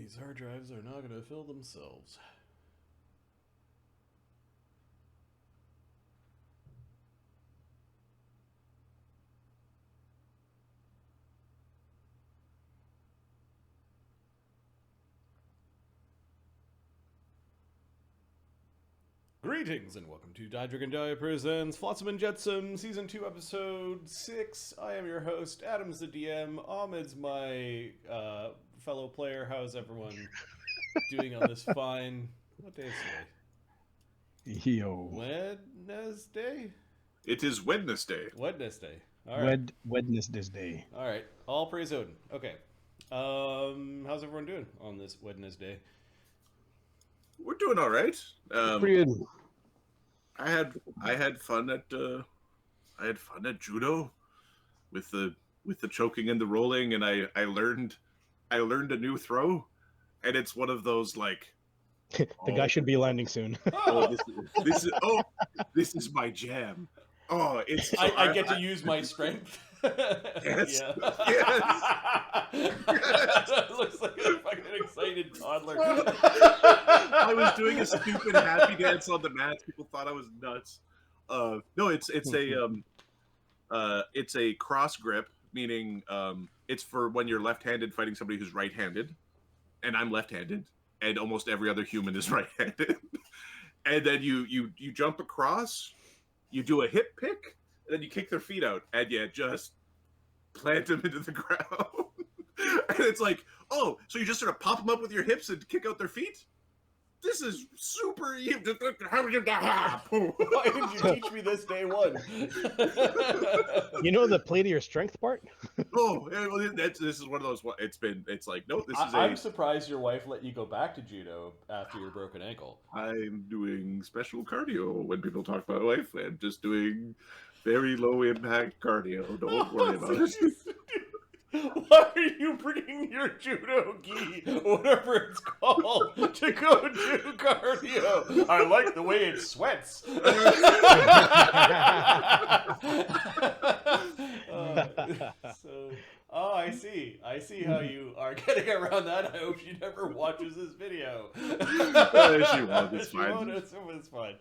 These hard drives are not going to fill themselves. Greetings and welcome to Ganzorig and Gotano presents Flotsam and Jetsam Season 2 Episode 6. I am your host, Adam's the DM, Ahmed's my fellow player. How's everyone doing on this fine... What day is today? Yo. Wednesday? It is Wednesday. Wednesday. All right. Wednesday. All right. All praise Odin. Okay. How's everyone doing on this Wednesday? We're doing all right. Pretty good. I had fun at judo with the choking and the rolling, and I learned a new throw, and it's one of those like the guy should be landing soon. This is my jam. Oh, it's I get to use my strength. Yes. Yeah. Yes. Looks like a fucking excited toddler. I was doing a stupid happy dance on the mats. People thought I was nuts. No, it's a cross grip, meaning it's for when you're left-handed fighting somebody who's right-handed, and I'm left-handed, and almost every other human is right-handed. And then you jump across, you do a hip pick, and then you kick their feet out, and you just plant them into the ground. And it's like, oh, so you just sort of pop them up with your hips and kick out their feet? This is super easy. Why didn't you teach me this day one? You know the play to your strength part? Oh, this is one of those. It's like, no, I'm surprised your wife let you go back to judo after your broken ankle. I'm doing special cardio when people talk about life. I'm just doing very low impact cardio. Don't worry about it. Why are you bringing your judo gi, whatever it's called, to go do cardio? I like the way it sweats. I see. I see how you are getting around that. I hope she never watches this video. She won't. It's fine. She won't assume it's fine.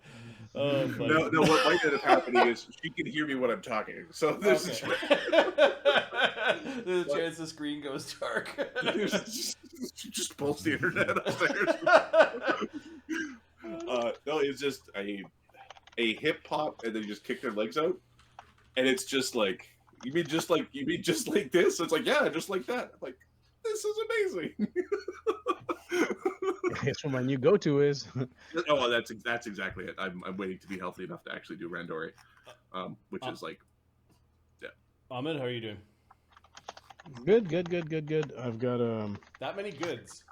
No, what might end up happening is she can hear me when I'm talking. So there's a chance the screen goes dark. She just pulls the internet upstairs. No, it's just a hip pop, and then you just kick their legs out, and it's just like you mean just like this? It's like, yeah, just like that. I'm like, this is amazing. Guess what my new go-to is. Oh, that's exactly it. I'm waiting to be healthy enough to actually do randori, which is like, yeah. Ahmed, how are you doing? Good. I've got that many goods.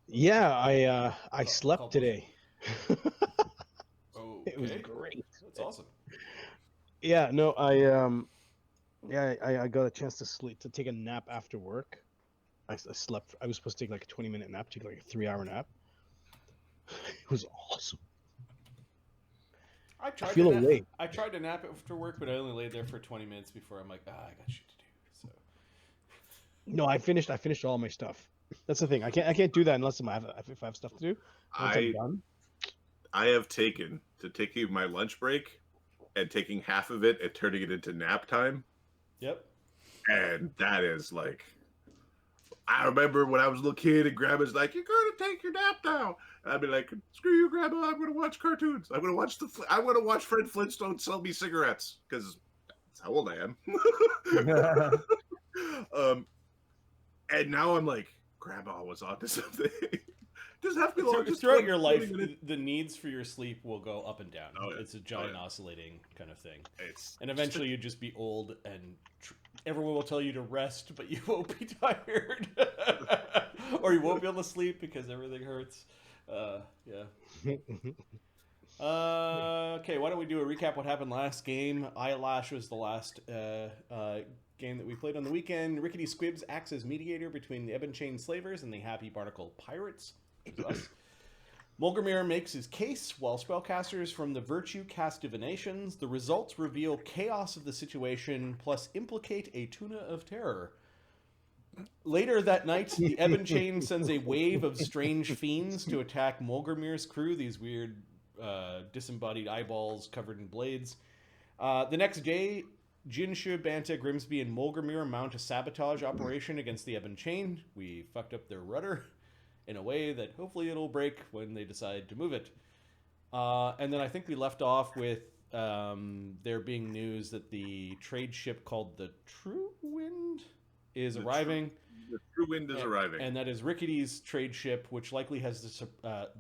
Yeah, I slept today. Oh, it was great. That's awesome. Yeah, no, I got a chance to take a nap after work. I slept. I was supposed to take like a 20-minute nap, take like a 3-hour nap. It was awesome. I tried to nap after work, but I only laid there for 20 minutes before I'm like, I got shit to do. So. No, I finished all my stuff. That's the thing. I can't do that unless if I have stuff to do. Once I'm done. I have taking my lunch break and taking half of it and turning it into nap time. Yep. And that is like, I remember when I was a little kid and Grandma's like, "You're going to take your nap now," and I'd be like, "Screw you, Grandma! I'm going to watch cartoons. I'm going to watch Fred Flintstone sell me cigarettes because that's how old I am." And now I'm like, Grandma was onto something. Doesn't have to be long. Just throughout your life, the needs for your sleep will go up and down. Oh, yeah. It's a giant oscillating kind of thing. And eventually you'll just be old and everyone will tell you to rest, but you won't be tired. Or you won't be able to sleep because everything hurts. Yeah. Okay, why don't we do a recap what happened last game? Eyelash was the last game that we played on the weekend. Rickety Squibs acts as mediator between the Ebon Chain slavers and the Happy Barnacle pirates. Us. Molgromere makes his case, while spellcasters from the Virtue cast divinations. The results reveal chaos of the situation, plus implicate a tuna of terror. Later that night, the Ebon Chain sends a wave of strange fiends to attack Molgromere's crew, these weird disembodied eyeballs covered in blades. The next day, Jinshe, Banta, Grimsby, and Molgromere mount a sabotage operation against the Ebon Chain. We fucked up their rudder in a way that hopefully it'll break when they decide to move it. And then I think we left off with there being news that the trade ship called the True Wind is arriving. The True Wind is arriving. And that is Rickety's trade ship, which likely has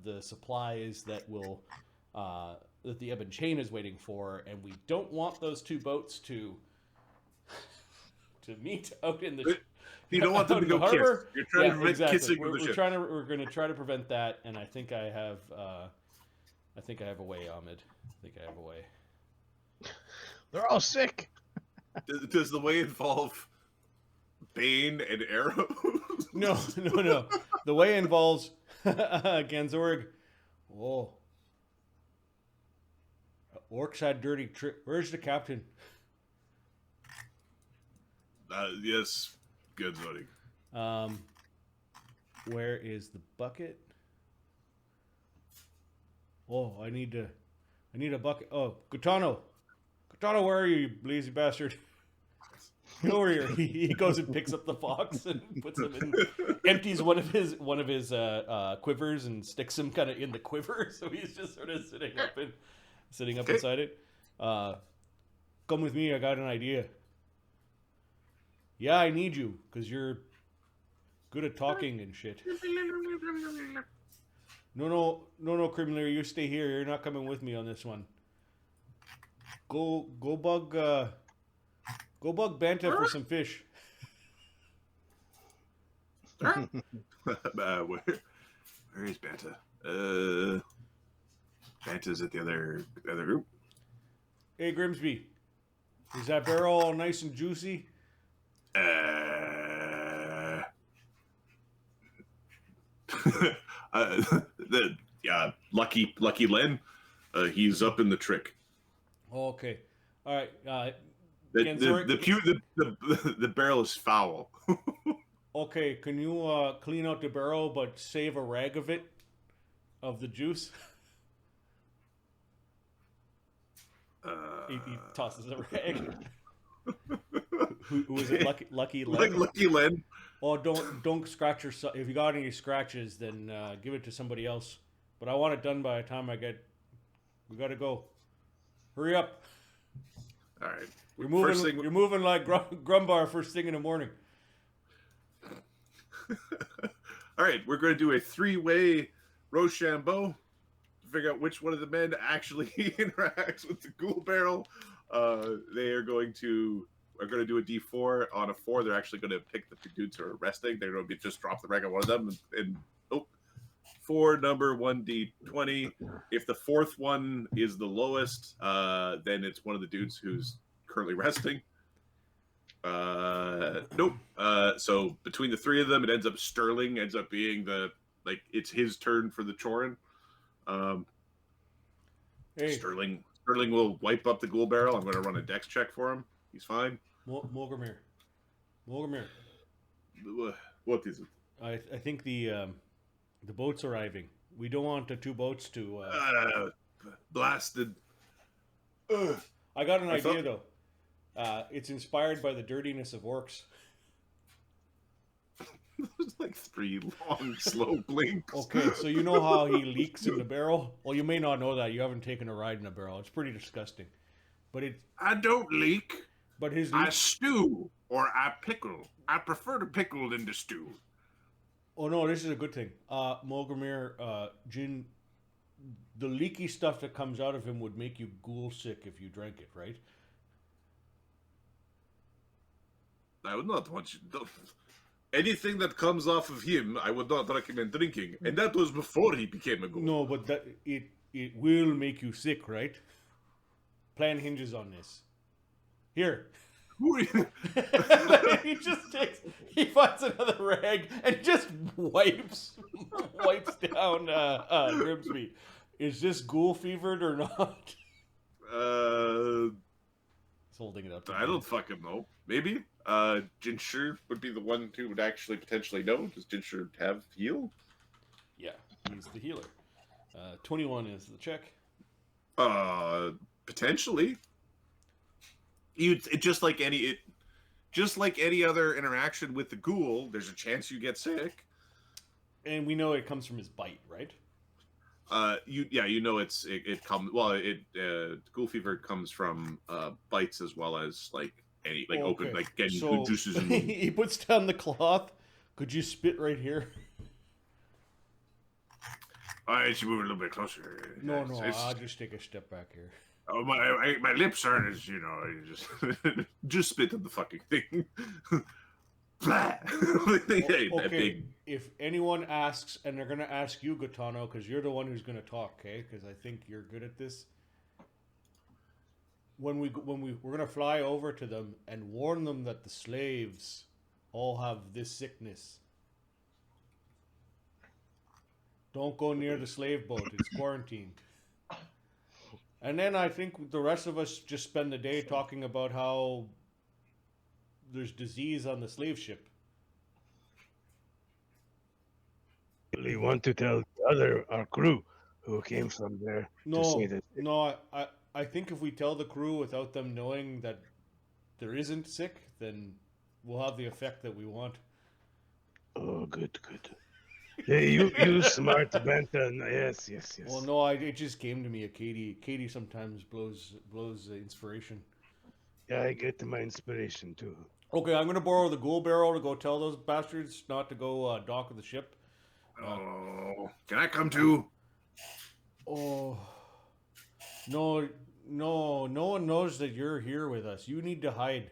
the supplies that will that the Ebon Chain is waiting for, and we don't want those two boats to meet out in the. You don't want them to go kiss. Harbor. You're trying to prevent exactly. kissing with the ship. We're going to try to prevent that, and I think I have a way, Ahmed. I think I have a way. They're all sick. Does the way involve Bane and arrows? No. The way involves Ganzorig. Oh. Orcs had dirty trick. Where's the captain? Yes, good zoning. Where is the bucket? Oh, I need a bucket. Oh, Gotano, where are you, you lazy bastard? Get over here. He goes and picks up the fox and puts him in, empties one of his quivers and sticks him kind of in the quiver, so he's just sort of sitting up inside it. Come with me. I got an idea. Yeah, I need you because you're good at talking and shit. No, criminal, you stay here. You're not coming with me on this one. Go bug Banta for some fish. Where is Banta? Banta's at the other group. Hey, Grimsby, is that barrel all nice and juicy? Lucky Len, he's up in the trick. Okay, all right. The barrel is foul. Okay, can you clean out the barrel but save a rag of it, of the juice? He tosses a rag. Who is it? Lucky Len? Like Lucky Len. Oh, don't scratch yourself. If you got any scratches, then give it to somebody else. But I want it done by the time we gotta go. Hurry up. All right. You're moving like Grumbar first thing in the morning. All right, we're going to do a 3-way Rochambeau to figure out which one of the men actually interacts with the ghoul barrel. They are going to do a D4. On a 4, they're actually going to pick the dudes who are resting. They're going to just drop the rag on one of them. And 4 number 1D20. If the fourth one is the lowest, then it's one of the dudes who's currently resting. Nope. So between the 3 of them, it ends up Sterling ends up being it's his turn for the Chorin. Hey. Sterling will wipe up the ghoul barrel. I'm going to run a dex check for him. He's fine. Molgromere. What is it? I think the boat's arriving. We don't want the 2 boats to blasted. I got an idea though. It's inspired by the dirtiness of orcs. There's like 3 long, slow blinks. Okay, so you know how he leaks in the barrel? Well, you may not know that. You haven't taken a ride in a barrel. It's pretty disgusting. But I don't leak. But I stew or I pickle. I prefer to pickle than to stew. Oh no, this is a good thing. Molgromere, Jin, the leaky stuff that comes out of him would make you ghoul sick if you drank it, right? I would not want you. Anything that comes off of him, I would not recommend drinking, and that was before he became a ghoul. No, but it will make you sick, right? Plan hinges on this. Here. He finds another rag and just wipes down Grimsby. Is this ghoul fevered or not? He's holding it up. I don't fucking know. Maybe. Jinshe would be the one who would actually potentially know. Does Jinshe have heal? Yeah, he's the healer. 21 is the check. Potentially. Just like any other interaction with the ghoul, there's a chance you get sick. And we know it comes from his bite, right? You know it comes ghoul fever comes from bites as well as open getting good juices in the wound. He puts down the cloth. Could you spit right here? I should move a little bit closer. No, I'll just take a step back here. Oh, my lips aren't as just spit on the fucking thing. Okay, if anyone asks, and they're gonna ask you, Gotano, because you're the one who's gonna talk, okay? Because I think you're good at this. We're gonna fly over to them and warn them that the slaves all have this sickness. Don't go near the slave boat; it's quarantined. And then I think the rest of us just spend the day talking about how there's disease on the slave ship. We want to tell our crew who came from there to say that. No, I think if we tell the crew without them knowing that there isn't sick, then we'll have the effect that we want. Oh, good. Hey, you smart Benton. Yes. Well, no, it just came to me. Katie sometimes blows the inspiration. Yeah, I get my inspiration too. Okay, I'm gonna borrow the ghoul barrel to go tell those bastards not to go dock of the ship. Can I come too? Oh, no one knows that you're here with us. You need to hide.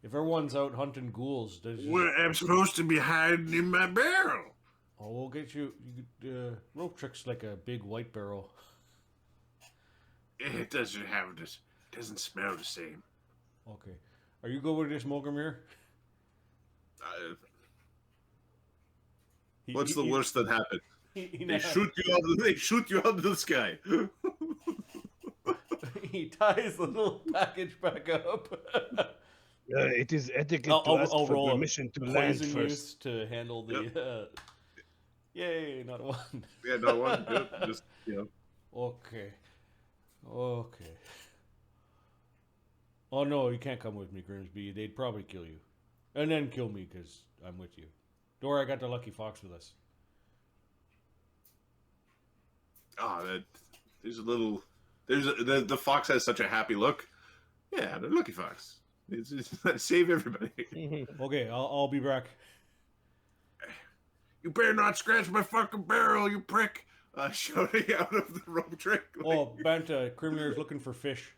If everyone's out hunting ghouls, I'm supposed to be hiding in my barrel. Oh, we'll get you. Rope Trick's like a big white barrel. It doesn't smell the same. Okay. Are you good with this, Molgromere? What's the worst that happened? They shoot you out of the sky. He ties the little package back up. It is etiquette to ask for permission to land first. To handle the... Yay, not a one. Yeah, not one. Good. Just, Okay. Oh, no, you can't come with me, Grimsby. They'd probably kill you. And then kill me, because I'm with you. Don't worry, I got the Lucky Fox with us. The fox has such a happy look. Yeah, the Lucky Fox. It's save everybody. Okay, I'll be back. You better not scratch my fucking barrel, you prick! Shouting out of the rope trick. Banta, Criminal's looking for fish.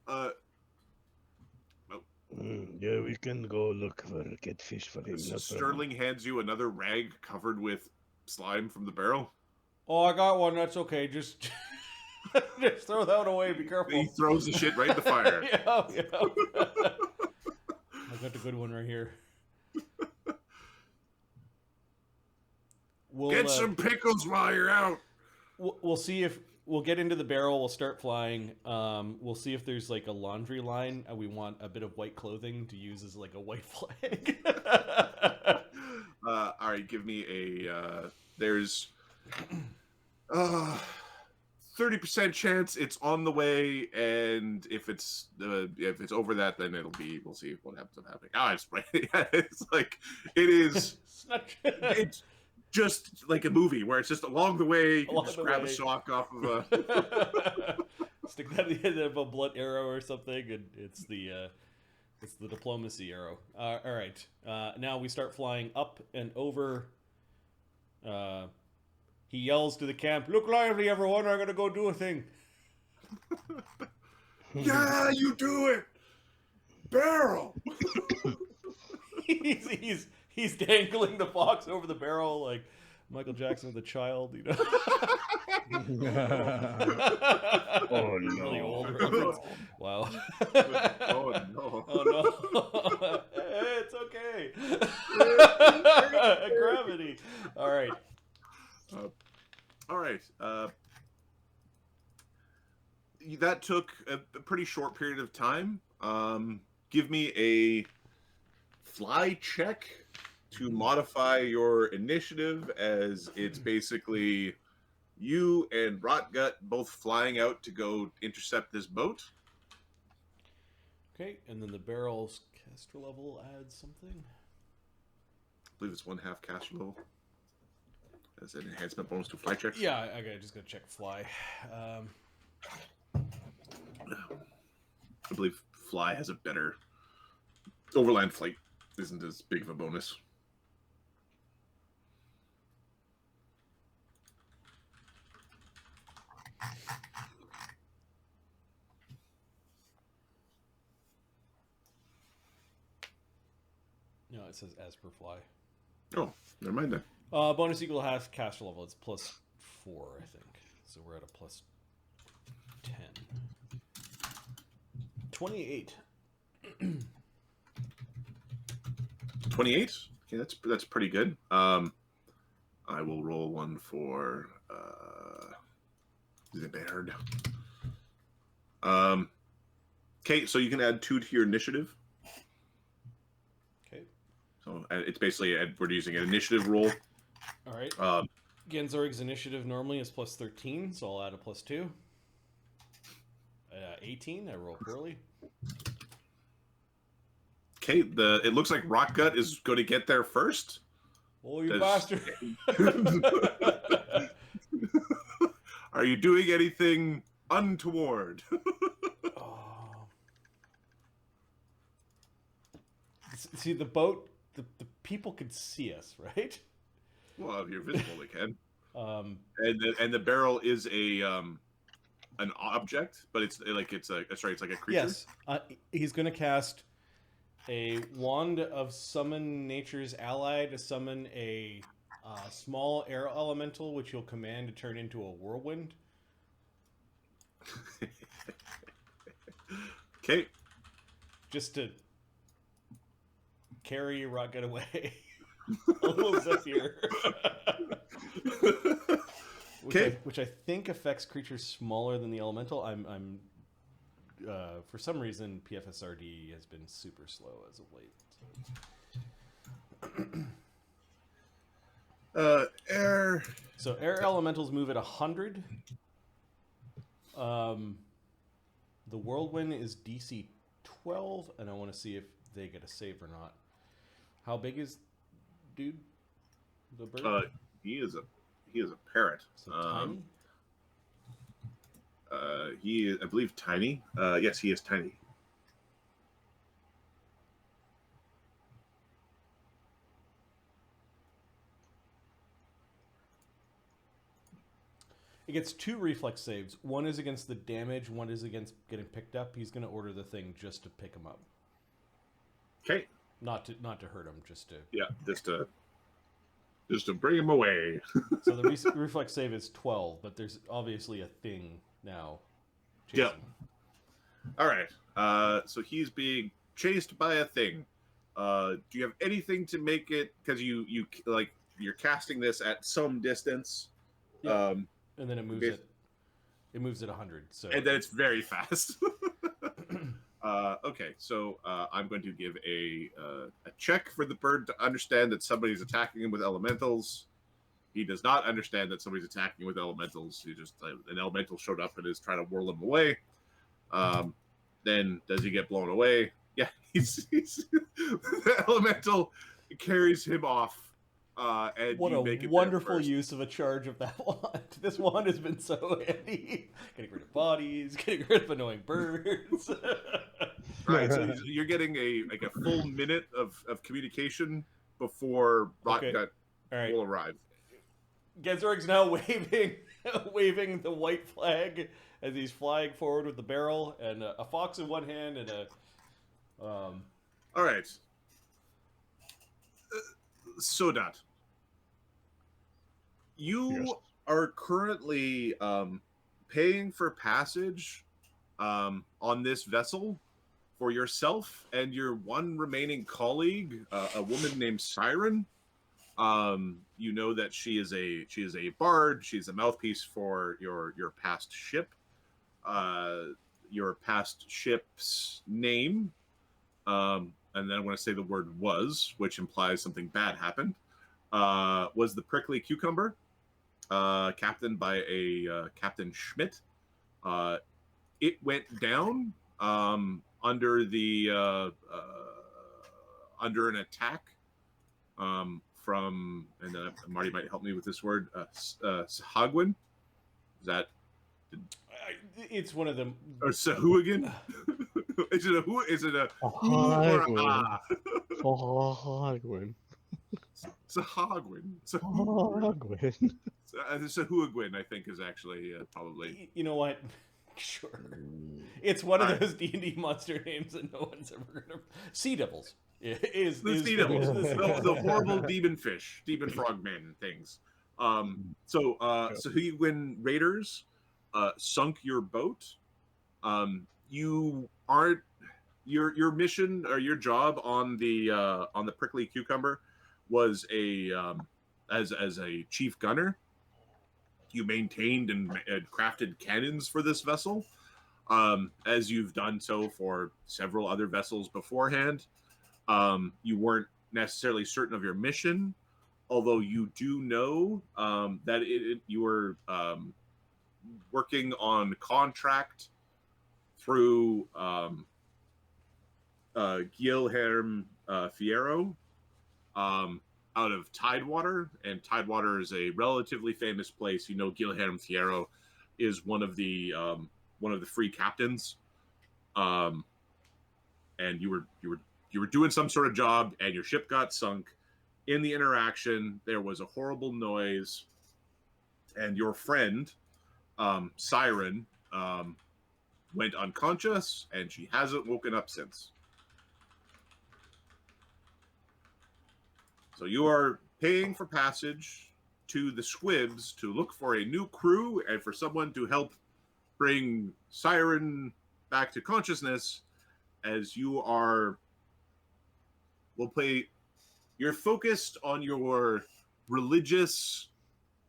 Yeah, we can go get fish for him. Sterling hands you another rag covered with slime from the barrel. Oh, I got one. That's okay. Just throw that away. Be careful. He throws the shit right in the fire. Yeah. I got the good one right here. Get some pickles while you're out. We'll see if we'll get into the barrel. We'll start flying. We'll see if there's like a laundry line. And we want a bit of white clothing to use as like a white flag. All right, give me a. There's 30% chance it's on the way, and if it's over that, then we'll see what happens happening. It's like it is. It's just like a movie where it's just along the way. You can just grab a sock off of a. Stick that at the end of a blunt arrow or something, and it's the diplomacy arrow. All right. Now we start flying up and over. He yells to the camp, "Look lively, everyone! I'm gonna go do a thing." Yeah, you do it, barrel. He's dangling the fox over the barrel like Michael Jackson with a child, you know. Oh no! Really old reference. Wow. Oh no! Oh no! It's okay. Gravity. All right. that took a pretty short period of time. Give me a fly check to modify your initiative, as it's basically you and Rotgut both flying out to go intercept this boat. Okay, and then the barrel's caster level adds something. I believe it's 1/2 caster level. As an enhancement bonus to fly checks. Yeah, I just gotta check fly. I believe fly has a better overland flight. Isn't as big of a bonus. No, it says as per fly. Oh, never mind then. Bonus equal half caster level. It's +4, I think. So we're at a +10. 28. 28? Okay, that's pretty good. I will roll one for the Baird. Okay, so you can add 2 to your initiative. Okay. So it's basically we're using an initiative roll. All right. Ganzorig's initiative normally is +13, so I'll add a +2. 18. I roll poorly. Okay, it looks like Rockgut is going to get there first. Oh, you bastard! Are you doing anything untoward? Oh. See, the boat, the people could see us, right? Well, if you're visible, they can. Um, And the barrel is a an object, but it's like it's like a creature. yes, he's going to cast a wand of summon nature's ally to summon a small air elemental, which he'll command to turn into a whirlwind. Okay. Just to carry Rocket away. A little zephyr. Okay. Which I think affects creatures smaller than the elemental. I'm for some reason PFSRD has been super slow as of late. Air. So air elementals move at 100. The whirlwind is DC 12, and I want to see if they get a save or not. How big is dude? The bird? He is a parrot. So tiny. He is, I believe, tiny. Yes, he is tiny. It gets 2 reflex saves. One is against the damage, one is against getting picked up. He's going to order the thing just to pick him up. Okay. Not to hurt him, just to... Yeah, just to bring him away. So the reflex save is 12, but there's obviously a thing now. Yeah. All right. So he's being chased by a thing. Do you have anything to make it, because you're casting this at some distance? Yeah. And then it moves at 100. So and then it's very fast. Okay, so I'm going to give a check for the bird to understand that somebody's attacking him with elementals. He does not understand that somebody's attacking him with elementals. He just an elemental showed up and is trying to whirl him away. Then does he get blown away? Yeah, he's the elemental carries him off. And what a wonderful use of a charge of that wand. This wand has been so handy. Getting rid of bodies, getting rid of annoying birds. Right, so you're getting a full minute of communication before Rotgut will arrive. Ganzorig's now waving the white flag as he's flying forward with the barrel and a fox in one hand and a... All right. Sodat, you are currently paying for passage on this vessel for yourself and your one remaining colleague, a woman named Siren. You know that she is a bard. She's a mouthpiece for your past ship. your past ship's name, and then I want to say the word "was," which implies something bad happened. Was the Prickly Cucumber, captained by a Captain Schmidt. It went down under an attack from, and Marty might help me with this word, Sahagwin. Is that? It's one of them. Or Sahuagin? Is it a who? Is it a who or a ah? Sahagwin. Sahagwin. Sahagwin. Sahuagin, I think, is actually probably. You know what? Sure. It's one of those D&D monster names that no one's ever gonna. Sea devils. Is Sea devils? The horrible demon fish, demon frogmen things. So Sahuagin raiders sunk your boat. You aren't your mission or your job on the Prickly Cucumber was as a chief gunner. You maintained and crafted cannons for this vessel, as you've done so for several other vessels beforehand. You weren't necessarily certain of your mission, although you do know that you were working on contract through Guilherme Fierro out of Tidewater, and Tidewater is a relatively famous place. You know, Guilherme Fierro is one of the free captains, and you were doing some sort of job, and your ship got sunk. In the interaction, there was a horrible noise, and your friend Siren went unconscious, and she hasn't woken up since. So you are paying for passage to the Squibs to look for a new crew and for someone to help bring Siren back to consciousness, as you're focused on your religious,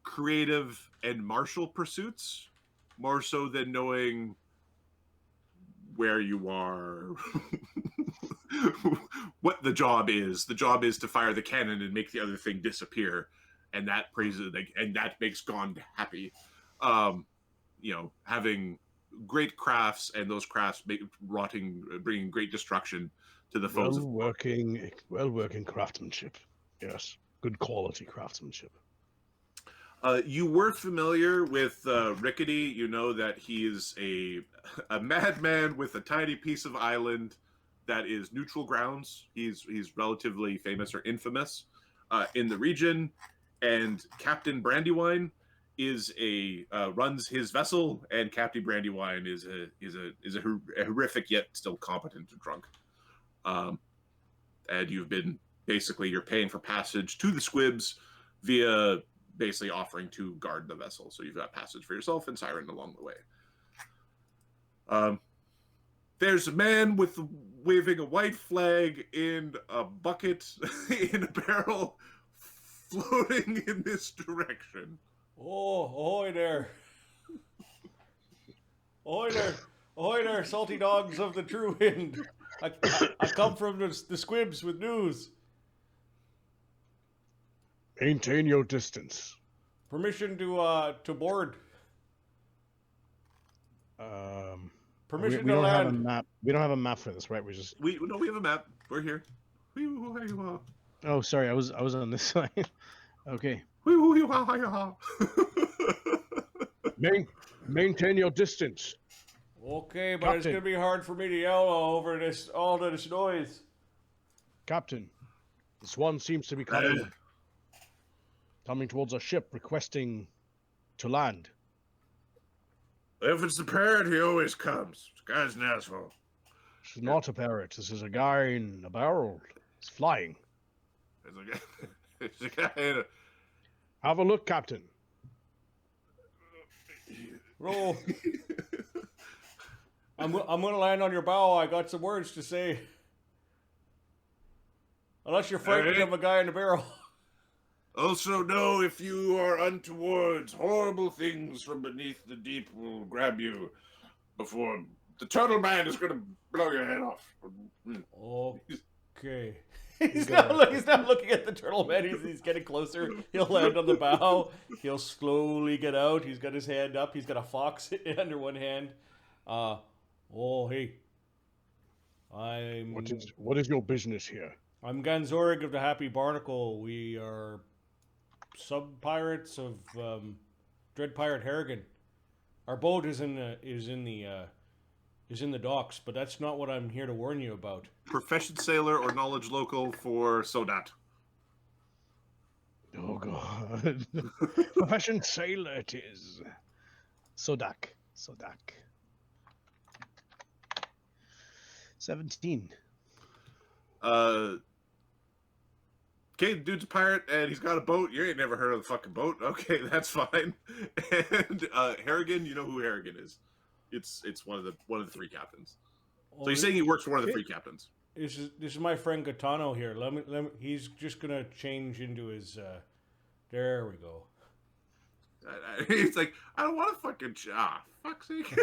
creative, and martial pursuits, more so than knowing where you are, what the job is. The job is to fire the cannon and make the other thing disappear, and that makes Gond happy. Having great crafts, and those crafts bringing great destruction to the foes. Well working craftsmanship. Yes, good quality craftsmanship. You were familiar with Rickety. You know that he's a madman with a tiny piece of island that is neutral grounds. He's relatively famous or infamous in the region, and Captain Brandywine is runs his vessel, and Captain Brandywine is a horrific yet still competent drunk. And you've been you're paying for passage to the Squibs via basically offering to guard the vessel. So you've got passage for yourself and Siren along the way. There's a man waving a white flag in a bucket in a barrel floating in this direction. Oh, ahoy there. Ahoy there. Ahoy there, salty dogs of the true wind. I come from the Squibs with news. Maintain your distance. Permission to board. Permission we to don't land. have a map. We don't have a map for this, right? We have a map. We're here. Oh, sorry. I was on this side. Okay. Maintain your distance. Okay, but Captain. It's gonna be hard for me to yell over all this noise. Captain, this one seems to be coming towards our ship, requesting to land. If it's the parrot, he always comes. This guy's an asshole. This is not a parrot. This is a guy in a barrel. It's flying. It's a guy in a... Have a look, Captain. Roll. I'm gonna land on your bow. I got some words to say. Unless you're frightened of a guy in a barrel. Also know if you are untoward, horrible things from beneath the deep will grab you. before the turtle man is going to blow your head off. Okay. He's not looking at the turtle man. He's getting closer. He'll land on the bow. He'll slowly get out. He's got his hand up. He's got a fox under one hand. Hey. What is your business here? I'm Ganzorig of the Happy Barnacle. We are sub-pirates of Dread Pirate Harrigan. Our boat is in the docks, but that's not what I'm here to warn you about. Profession sailor or knowledge local for Sodat. Oh god. Profession sailor it is. Sodak. 17. Okay, the dude's a pirate and he's got a boat. You ain't never heard of the fucking boat. Okay, that's fine. And Harrigan, you know who Harrigan is. It's one of the three captains. So he's saying he works for one of the three captains. This is my friend Gotano here. Let me. He's just gonna change into his. There we go. He's like, I don't want to fucking. Fuck's sake.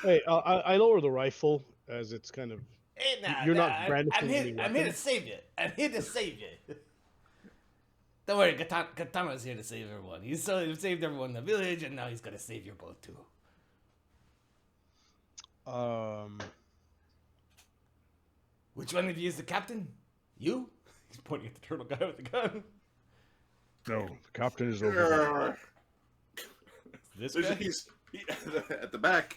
Hey, I lower the rifle as it's kind of. Hey, You're not brandishing. I'm here to save you. I'm here to save you. Don't worry, Gotano's here to save everyone. He's saved everyone in the village, and now he's gonna save your boat too. Which one of you is the captain? You? He's pointing at the turtle guy with the gun. No, the captain is over This guy? He's at the back.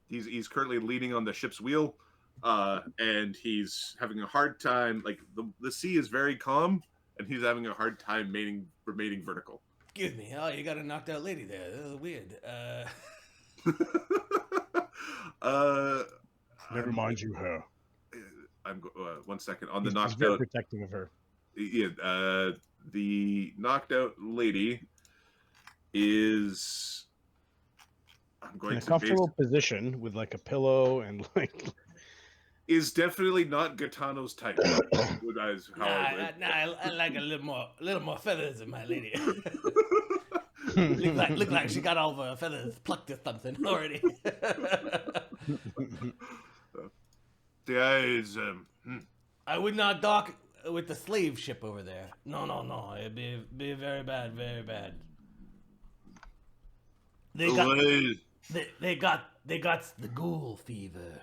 He's currently leaning on the ship's wheel, and he's having a hard time. Like the sea is very calm, and he's having a hard time remaining vertical. Excuse me. Oh, you got a knocked out lady there. That was weird. Never mind you, her. I'm 1 second on the He's knocked very out. protective of her. Yeah, the knocked out lady is. I'm going In a to comfortable position with like a pillow and like. Is definitely not Gotano's type. I like a little more feathers in my lady. look like she got all of her feathers plucked or something already. The eyes. I would not dock with the slave ship over there. No. It'd be very bad, very bad. They got the ghoul fever.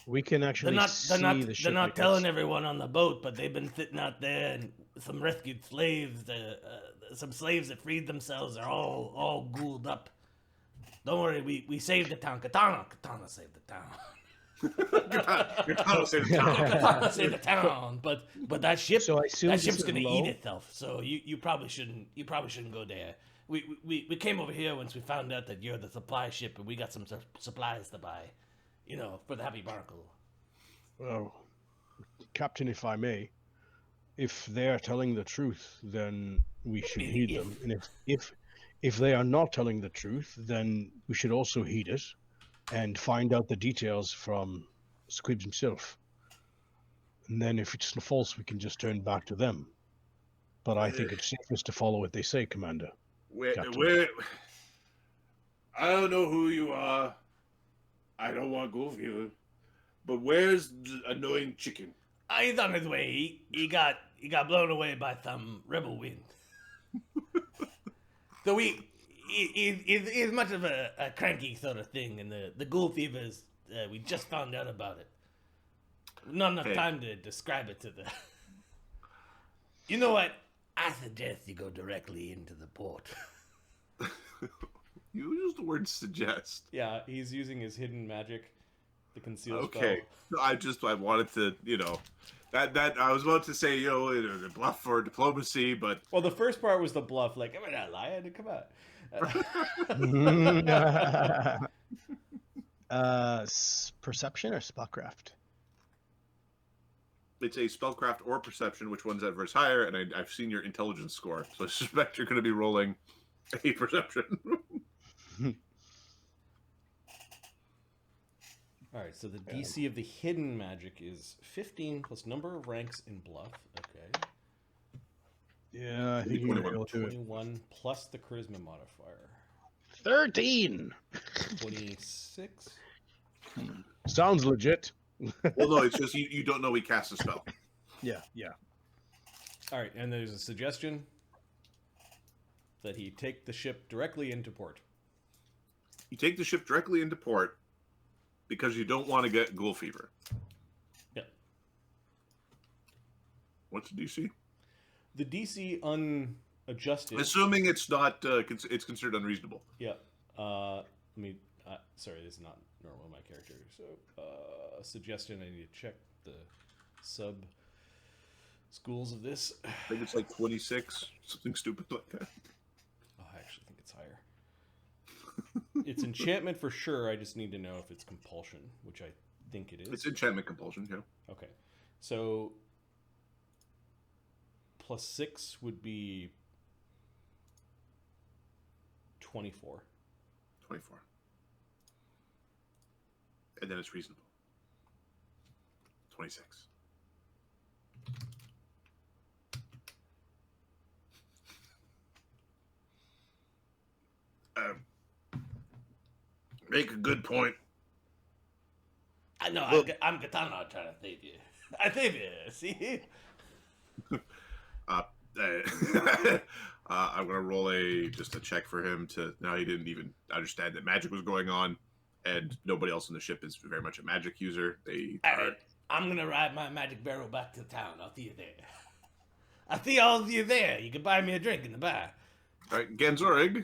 We can actually the ship. They're not telling everyone on the boat, but they've been sitting out there, and some rescued slaves, some slaves that freed themselves are all ghouled up. Don't worry, we saved the town. Katana saved the town. Gotano saved the town. Katana saved the town. But that ship, So I assume that ship's this is gonna low? eat itself. So you probably shouldn't go there. We came over here once we found out that you're the supply ship, and we got some supplies to buy. For the Happy Barnacle. Well, Captain, if I may, if they are telling the truth, then we should heed them. And if they are not telling the truth, then we should also heed it and find out the details from Squibs himself. And then if it's false, we can just turn back to them. But I think it's safest to follow what they say, Commander. I don't know who you are. I don't want go fever. But where's the annoying chicken? He's on his way. He got blown away by some rebel wind. So he's much of a cranky sort of thing, and the ghoul fevers, we just found out about it. Not enough time to describe it to the... You know what? I suggest you go directly into the port. You use the word suggest. Yeah, he's using his hidden magic, the conceal Okay. spell. I wanted to, that I was about to say, the bluff for diplomacy, but Well, the first part was the bluff, like, I'm not lying, come on. Perception or spellcraft? it's a spellcraft or perception, which one's adverse higher, and I've seen your intelligence score, so I suspect you're going to be rolling a perception. Alright, so the DC of the hidden magic is 15 plus number of ranks in bluff. Okay. Yeah, I think you're going to be able to do it. 21 plus the charisma modifier. 13. 26. Sounds legit. Well, no, it's just you don't know he cast a spell. Yeah. All right, and there's a suggestion that he take the ship directly into port. You take the ship directly into port because you don't want to get ghoul fever. Yeah. What's the DC? The DC unadjusted. Assuming it's not, it's considered unreasonable. Yeah. Sorry, this is not normal in my character. So, suggestion, I need to check the sub schools of this. I think it's like 26, something stupid like that. Oh, I actually think it's higher. It's enchantment for sure. I just need to know if it's compulsion, which I think it is. It's enchantment compulsion, yeah. Okay. So, +6 would be 24. 24. And then it's reasonable. 26. Make a good point. I know, Look. I'm Gotano trying to save you. I save you, see? I'm gonna roll just a check for him to. Now he didn't even understand that magic was going on, and nobody else on the ship is very much a magic user. They All right, I'm gonna ride my magic barrel back to town. I'll see you there. I'll see all of you there. You can buy me a drink in the bar. All right, Ganzorig,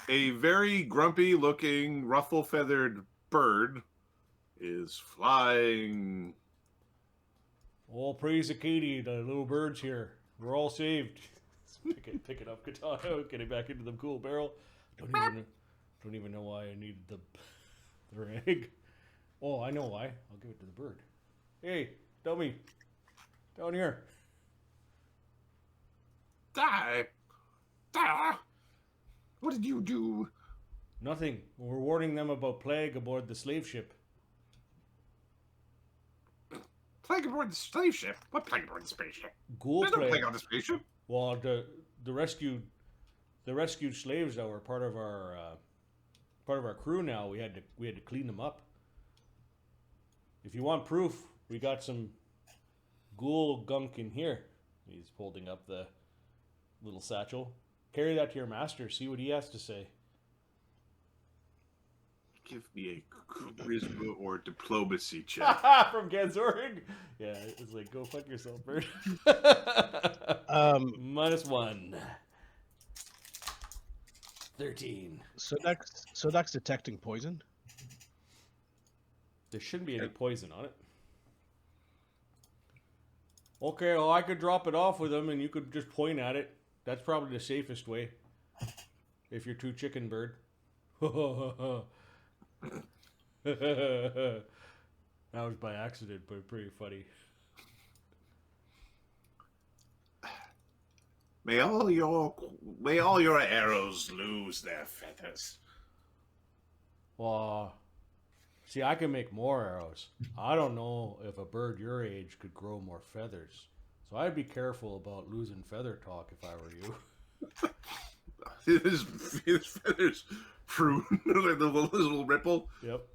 a very grumpy-looking, ruffle-feathered bird, is flying. All praise Acadie, the little birds here. We're all saved. Picking up Gotano, getting back into the cool barrel. Don't even know why I need the rag. Oh, I know why. I'll give it to the bird. Hey, dummy, down here. Die! What did you do? Nothing. We're warning them about plague aboard the slave ship. Plague aboard the slave ship? What plague aboard the spaceship? Ghoul There's no plague. plague on the spaceship. Well, the rescued slaves that were part of our crew now. We had to clean them up. If you want proof, we got some ghoul gunk in here. He's holding up the little satchel. Carry that to your master. See what he has to say. Give me a charisma or diplomacy check. From Ganzorig. Yeah, it's like go fuck yourself, bird. -1. 13. Sodak's detecting poison. There shouldn't be any poison on it. Okay, well, I could drop it off with him and you could just point at it. That's probably the safest way. If you're too chicken bird. That was by accident, but pretty funny. May all your arrows lose their feathers. Well, see, I can make more arrows. I don't know if a bird your age could grow more feathers. So I'd be careful about losing feather talk if I were you. His feathers fruit, like the little ripple. Yep.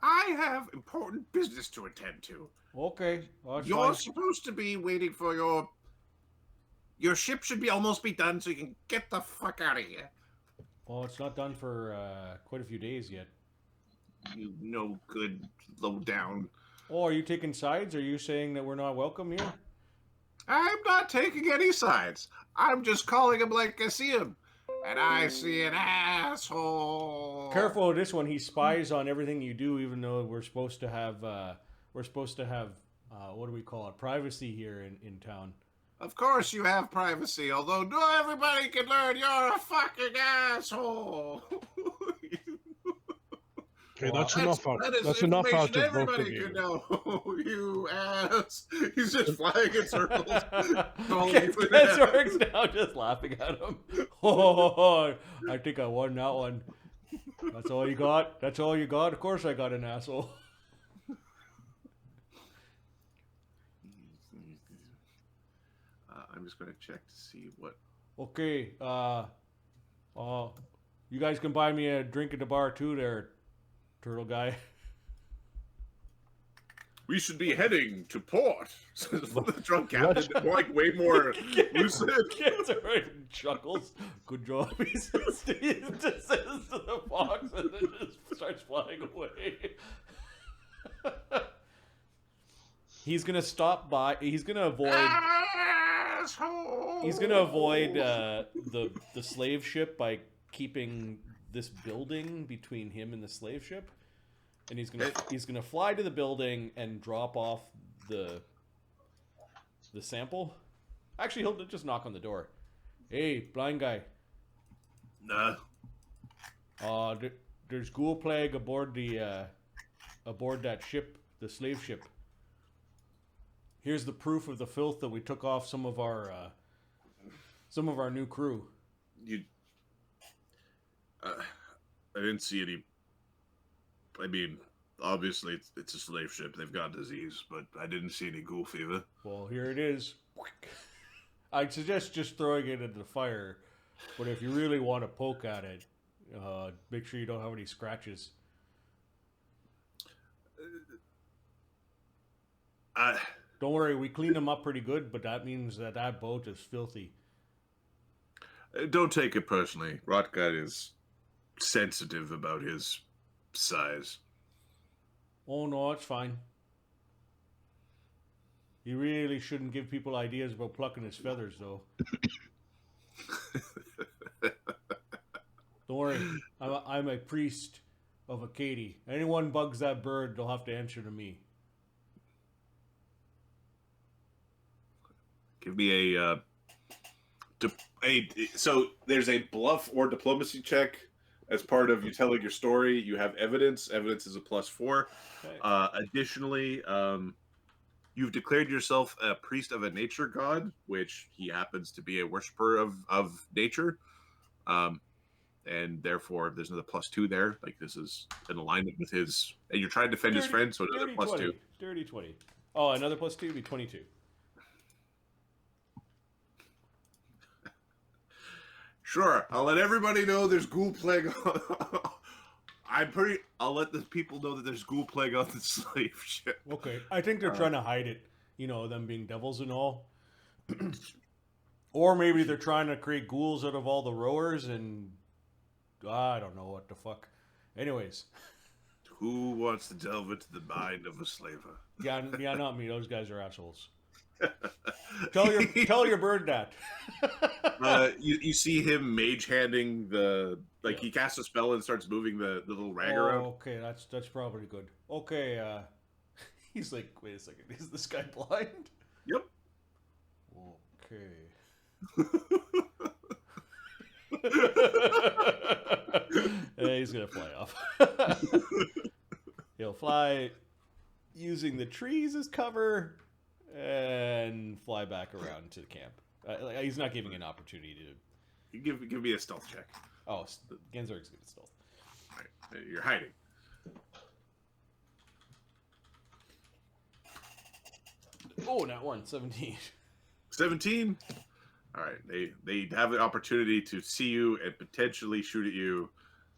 I have important business to attend to. Okay. Well, You're supposed to be waiting for your ship should almost be done so you can get the fuck out of here. Well, it's not done for quite a few days yet. You no good low down. Oh, are you taking sides? Are you saying that we're not welcome here? I'm not taking any sides. I'm just calling him like I see him. And I see an asshole. Careful of this one. He spies on everything you do, even though we're supposed to have what do we call it? Privacy here in town. Of course you have privacy, although not everybody can learn you're a fucking asshole. Okay, that's enough out. That's enough out of both of everybody you. can know. You ass. He's just flying in circles. Ganzorig's now just laughing at him. Oh, I think I won that one. That's all you got? That's all you got? Of course I got an asshole. I'm just going to check to see what... Okay, Oh, you guys can buy me a drink at the bar too there, turtle guy. We should be heading to port. The drunk captain, like way more lucid. Gets right and chuckles. Good job. He says to the fox and then just starts flying away. He's gonna stop by. He's gonna avoid. Asshole! He's gonna avoid the slave ship by keeping this building between him and the slave ship, and he's gonna fly to the building and drop off the sample. Actually, he'll just knock on the door. Hey, blind guy. Nah. There's ghoul plague aboard that ship, the slave ship. Here's the proof of the filth that we took off some of our new crew. I didn't see any. I mean, obviously it's a slave ship. They've got disease, but I didn't see any ghoul fever. Well, here it is. I'd suggest just throwing it into the fire, but if you really want to poke at it, make sure you don't have any scratches. Don't worry, we cleaned them up pretty good, but that means that boat is filthy. Don't take it personally. Rotgut is sensitive about his size. Oh no, it's fine. You really shouldn't give people ideas about plucking his feathers, though. Don't worry, I'm a priest of Acadie. Anyone bugs that bird, they'll have to answer to me. Give me so there's a bluff or diplomacy check as part of you telling your story. You have evidence. Evidence is a +4. Okay. Additionally, you've declared yourself a priest of a nature god, which he happens to be a worshiper of nature. And therefore there's another +2 there. Like this is in alignment with his, and you're trying to defend his friend, so another +2. Dirty 20. Oh, another +2 would be 22. Sure, I'll let everybody know there's ghoul plague. I'll let the people know that there's ghoul plague on the slave ship. Okay, I think they're trying to hide it. You know, them being devils and all. Or maybe they're trying to create ghouls out of all the rowers, and I don't know what the fuck. Anyways. Who wants to delve into the mind of a slaver? Yeah, not me. Those guys are assholes. Tell your bird that. You see him mage handing he casts a spell and starts moving the little rag around. Okay, that's probably good. Okay, he's like, wait a second, is this guy blind? Yep. Okay. He's gonna fly off. He'll fly using the trees as cover and fly back around to the camp. He's not giving an opportunity to. You give me a stealth check. Oh, Ganzorig's good at stealth. All right, you're hiding. Oh, not one. 17. 17. All right, they have an opportunity to see you and potentially shoot at you,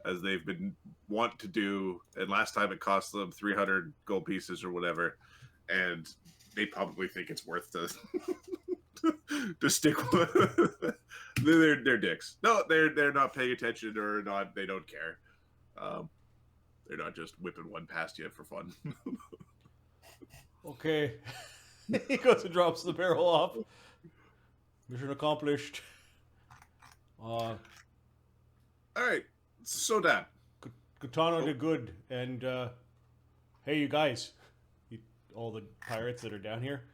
as they've been want to do. And last time it cost them 300 gold pieces or whatever, and they probably think it's worth to stick with. They're dicks. No, they're not paying attention or not. They don't care. They're not just whipping one past you for fun. Okay. He goes and drops the barrel off. Mission accomplished. All right, Sodak. Gotano did good, and hey, you guys, all the pirates that are down here.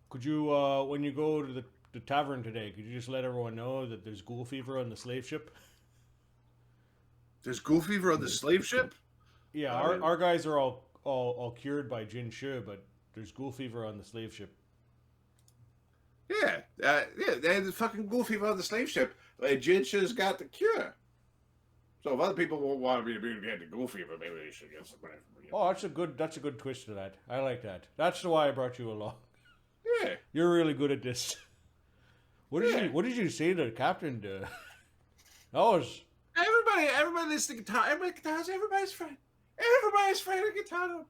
Could you, when you go to the tavern today, could you just let everyone know that there's ghoul fever on the slave ship? There's ghoul fever on the slave ship? Yeah, our guys are all cured by Jinshe, but there's ghoul fever on the slave ship. Yeah, there's fucking ghoul fever on the slave ship. Jinshe's got the cure. So if other people won't want me to get the ghoul fever, maybe they should get somebody from you. Oh, that's a good twist to that. I like that. That's why I brought you along. Yeah, you're really good at this. What did you say to the captain? Oh, Everybody listen to Gotano. Everybody's friend. Everybody's friend of Gotano.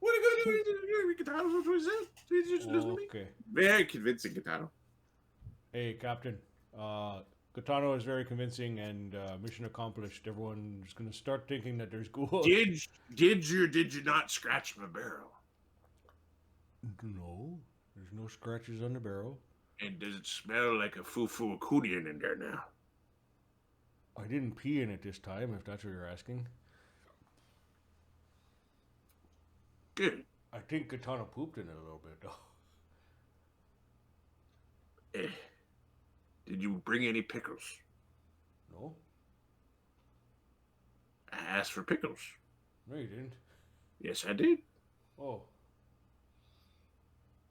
What are you going to do? Gotano's what he said. He just listened to me. okay. Very convincing, Gotano. Hey, Captain. Gotano is very convincing, and mission accomplished. Everyone's gonna start thinking that there's ghouls. Did you or did you not scratch my barrel? No, there's no scratches on the barrel. And does it smell like a foo-foo accordion in there now? I didn't pee in it this time, if that's what you're asking. Good. I think Gotano pooped in it a little bit, though. Did you bring any pickles? No? I asked for pickles. No, you didn't. Yes, I did. Oh.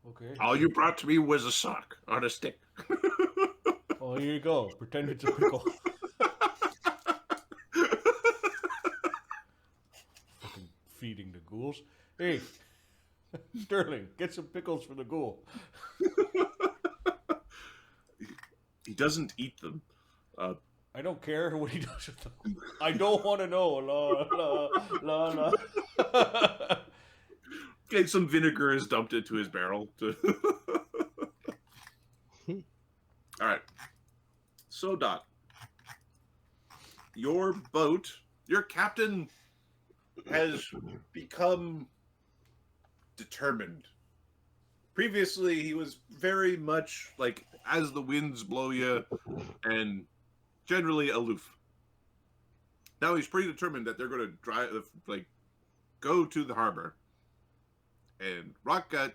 Okay. All you brought to me was a sock on a stick. Oh, here you go. Pretend it's a pickle. Fucking feeding the ghouls. Hey, Sterling, get some pickles for the ghoul. He doesn't eat them. I don't care what he does with them. I don't want to know. La, la, la, la. Okay, some vinegar is dumped into his barrel. All right. So, Dot, your boat, your captain has become determined. Previously, he was very much like as the winds blow you and generally aloof. Now he's pretty determined that they're going to drive, go to the harbor. And Rockgut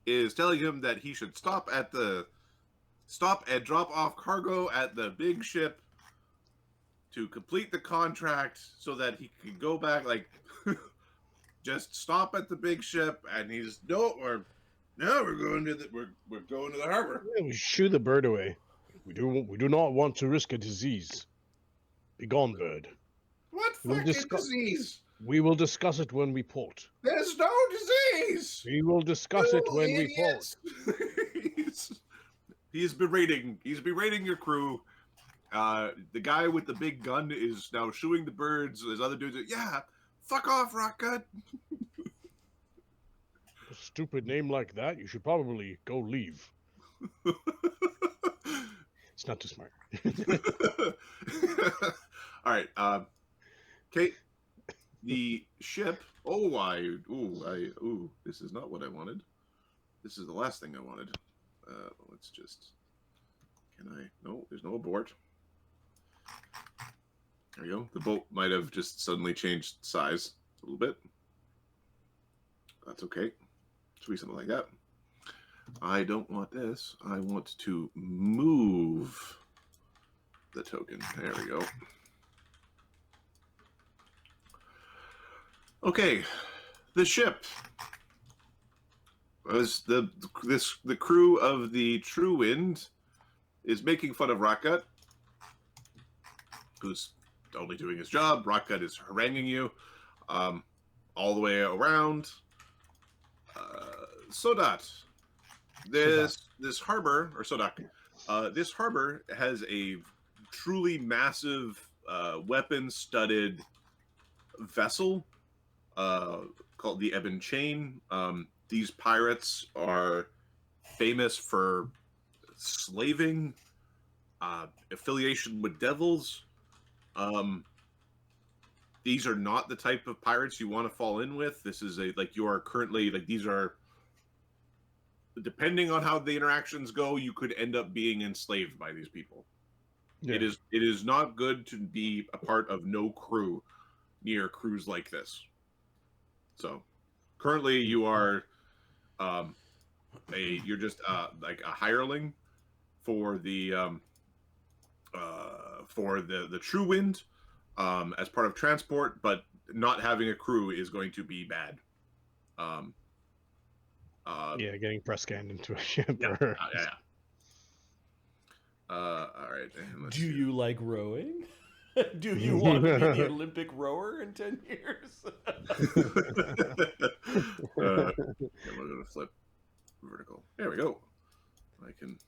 is telling him that he should stop and drop off cargo at the big ship to complete the contract so that he can go back, just stop at the big ship. And he's, we're going to the harbor. Yeah, we shoo the bird away. We do not want to risk a disease. Be gone, bird. What We'll fucking discuss- disease? We will discuss it when we port. There's no disease. We will discuss it when we port. He's berating your crew. The guy with the big gun is now shooing the birds. There's other dudes. Fuck off, Rockgut. A stupid name like that, you should probably go leave. It's not too smart. All right. Kate, the ship. This is not what I wanted. This is the last thing I wanted. Let's just. No, there's no abort. There we go. The boat might have just suddenly changed size a little bit. That's okay. Should be something like that. I don't want this. I want to move the token. There we go. Okay, the ship was the crew of the True Wind is making fun of Rockgut, who's only doing his job. Rockgut is haranguing you all the way around. Sodak, this harbor, or Sodak, this harbor has a truly massive weapon-studded vessel called the Ebon Chain. These pirates are famous for slaving, affiliation with devils. These are not the type of pirates you want to fall in with. This is you are currently, these are, depending on how the interactions go, you could end up being enslaved by these people. Yeah. It is not good to be a part of no crew near crews like this. So currently you are you're just like a hireling for the True Wind as part of transport, but not having a crew is going to be bad. Getting press scanned into a ship. Yeah. All right. Do you like rowing? Do you want to be the Olympic rower in 10 years? We're going to flip vertical. There we go. I can.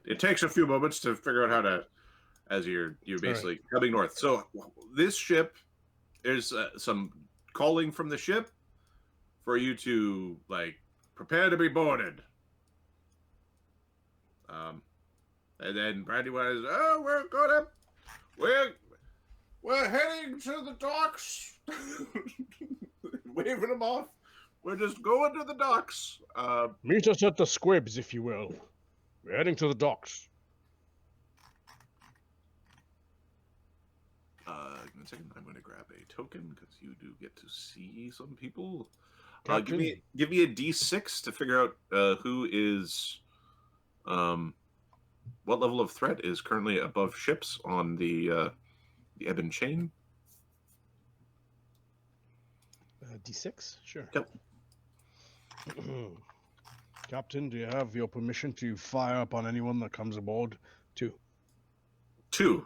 It takes a few moments to figure out as you're basically coming north. So this ship, there's some calling from the ship for you to like prepare to be boarded. And then Brandywine is, oh, we're heading to the docks. Waving them off. We're just going to the docks. Meet us at the squibs, if you will. We're heading to the docks. Give me a second. I'm going to grab a token because you do get to see some people. Give me a D6 to figure out who is, what level of threat is currently above ships on the Ebon Chain. D6? Sure. Yep. Captain, do you have your permission to fire upon anyone that comes aboard? 2. 2.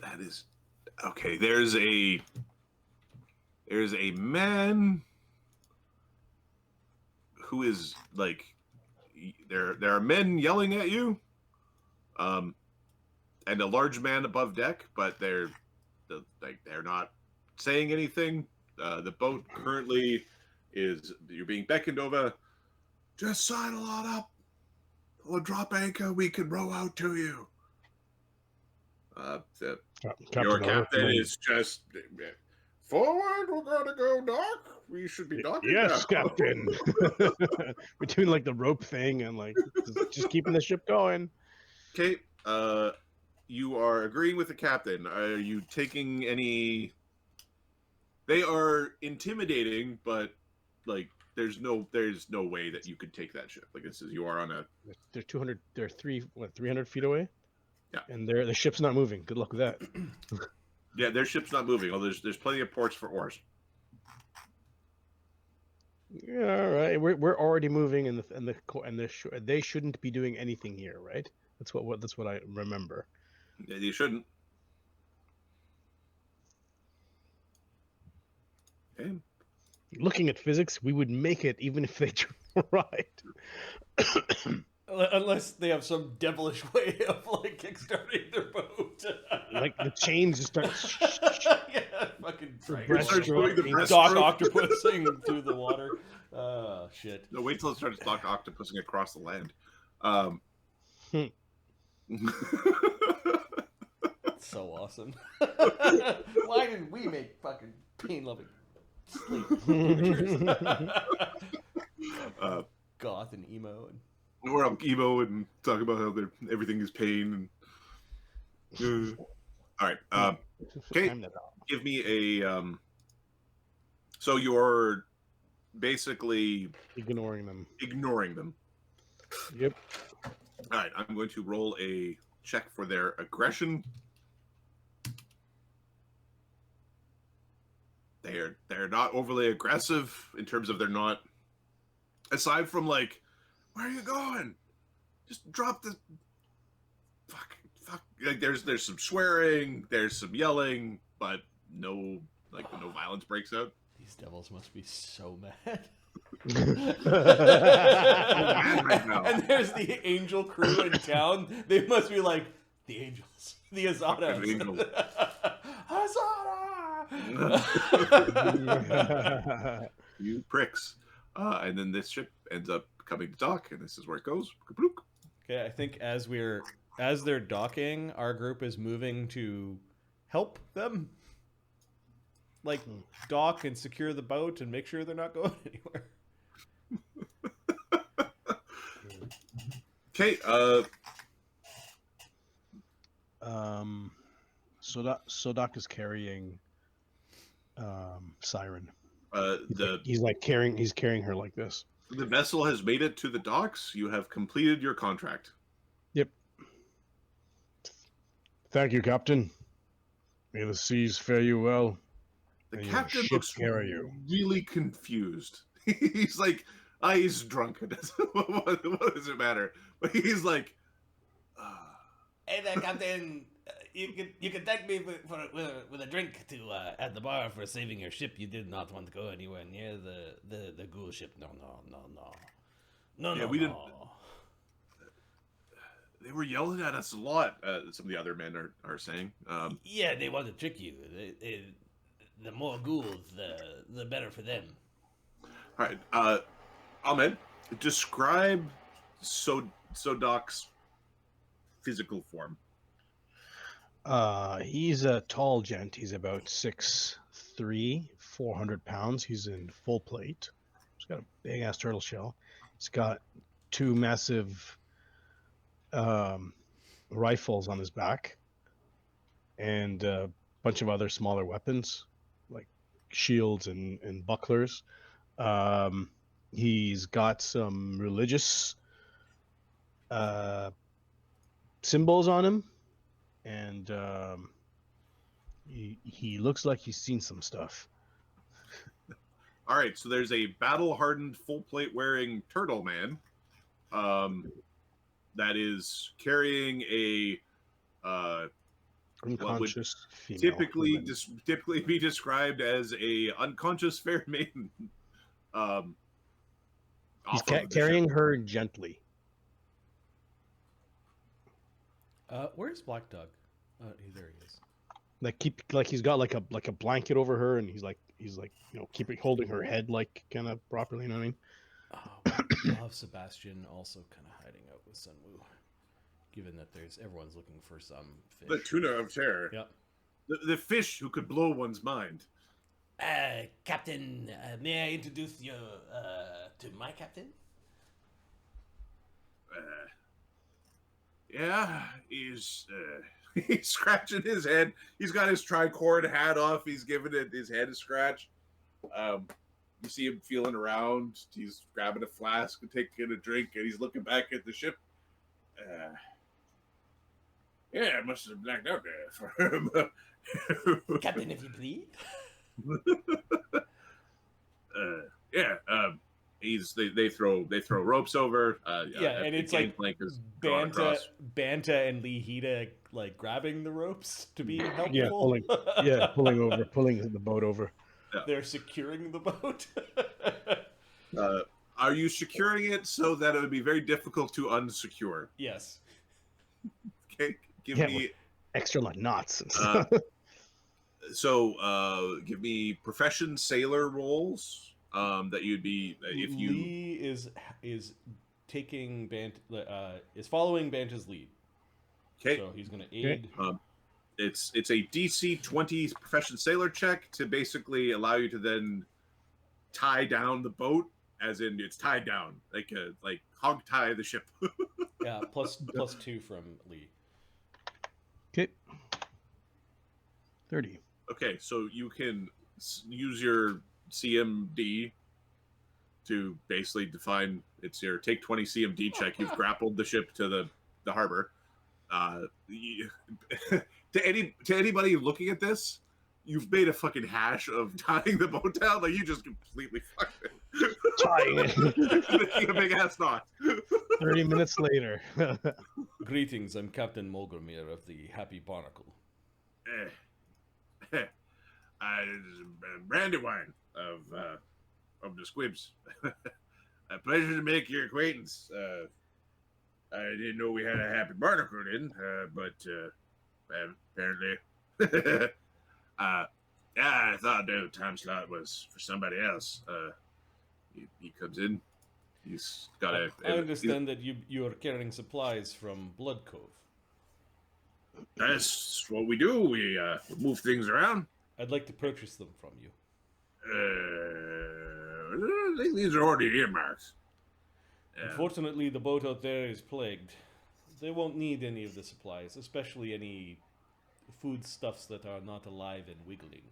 That is okay. There's a man who is like there are men yelling at you, and a large man above deck, but they're not saying anything. The boat currently you're being beckoned over. Just sidle on up. We'll drop anchor. We can row out to you. Your captain is just forward. We're gonna go dock. We should be docking. Yes, now. Captain. We're doing like the rope thing and like just keeping the ship going. Okay. You are agreeing with the captain. Are you taking any? They are intimidating, but like there's no way that you could take that ship. Like this is you are on a. They're 200. They're 300 feet away. Yeah. And the ship's not moving. Good luck with that. Yeah, their ship's not moving. Oh, there's plenty of ports for oars. Yeah, all right. We're already moving, and they shouldn't be doing anything here, right? That's what I remember. Yeah, you shouldn't. Okay. Looking at physics, we would make it even if they tried. Unless they have some devilish way of like kickstarting their boat. Like the chains just start. Yeah, fucking Doc octopusing through the water. Oh shit! No, wait till it starts dock octopusing across the land. So awesome. Why didn't we make fucking pain-loving sleep? Goth and emo and. We're on emo and talk about how everything is pain. And, all right. Okay. Give me a. So you're basically ignoring them. All Yep. right. I'm going to roll a check for their aggression. They're not overly aggressive in terms of they're not. Aside from like. Where are you going? Just drop the fuck. Like there's some swearing, there's some yelling, but no violence breaks out. These devils must be so mad. And there's the angel crew in town. They must be like the angels, the azata. Azata! You pricks. And then this ship ends up coming to dock, and this is where it goes. Okay, I think as they're docking, our group is moving to help them, like dock and secure the boat and make sure they're not going anywhere. Okay. Sodak is carrying Siren. He's carrying her like this. The vessel has made it to the docks. You have completed your contract. Yep. Thank you, Captain. May the seas fare you well. The captain looks really confused. He's like, he's drunk. What does it matter? But he's like, Hey there, Captain. you can thank me with a drink to at the bar for saving your ship. You did not want to go anywhere near the ghoul ship. No. Yeah, we didn't. They were yelling at us a lot. Some of the other men are saying. Yeah, they want to trick you. The more ghouls, the better for them. All right, Ahmed, describe Sodok's physical form. He's a tall gent. He's about 6'3", 400 pounds. He's in full plate. He's got a big ass turtle shell. He's got two massive rifles on his back, and a bunch of other smaller weapons like shields and bucklers. He's got some religious symbols on him, and he looks like he's seen some stuff. All right, so there's a battle-hardened, full-plate wearing turtle man that is carrying a Unconscious female. Typically be described as a unconscious fair maiden. He's carrying her gently. Where's Black Dog? There he is. Like he's got like a blanket over her, and he's like holding her head like kind of properly. You know what I mean? We'll have Sebastian also kind of hiding out with Sunwoo, given that everyone's looking for some fish. The tuna of terror. Yep. The fish who could blow one's mind. Captain, may I introduce you to my captain? Yeah, he's he's scratching his head. He's got his tricord hat off. He's giving his head a scratch. You see him feeling around. He's grabbing a flask and taking a drink, and he's looking back at the ship. Yeah, I must have blacked out there for him. Captain, if you please. They throw ropes over. And it's like Banta and Lihida like grabbing the ropes to be helpful. pulling the boat over. Yeah. They're securing the boat. Are you securing it so that it would be very difficult to unsecure? Yes. Okay, give me extra knots. So give me profession sailor rolls. That you'd be if you. Lee is taking is following Banta's lead. Okay. So he's going to aid. It's a DC 20 profession sailor check to basically allow you to then tie down the boat, as in it's tied down like hog tie the ship. Yeah, plus 2 from Lee. Okay. 30. Okay, so you can use your CMD to basically define it's your take 20 CMD check. You've grappled the ship to the harbor. To anybody looking at this, you've made a fucking hash of tying the boat down. Like you just completely fucked it. Tying it. Making a big ass knot. 30 minutes later. Greetings, I'm Captain Molgromere of the Happy Barnacle. Brandywine of the Squibs. A pleasure to make your acquaintance. I didn't know we had a Happy Barnacle in, but apparently, I thought the time slot was for somebody else. He comes in. He's got a. I understand that you are carrying supplies from Blood Cove. That's what we do. We move things around. I'd like to purchase them from you. I think these are already earmarks. Unfortunately, the boat out there is plagued. They won't need any of the supplies, especially any foodstuffs that are not alive and wiggling.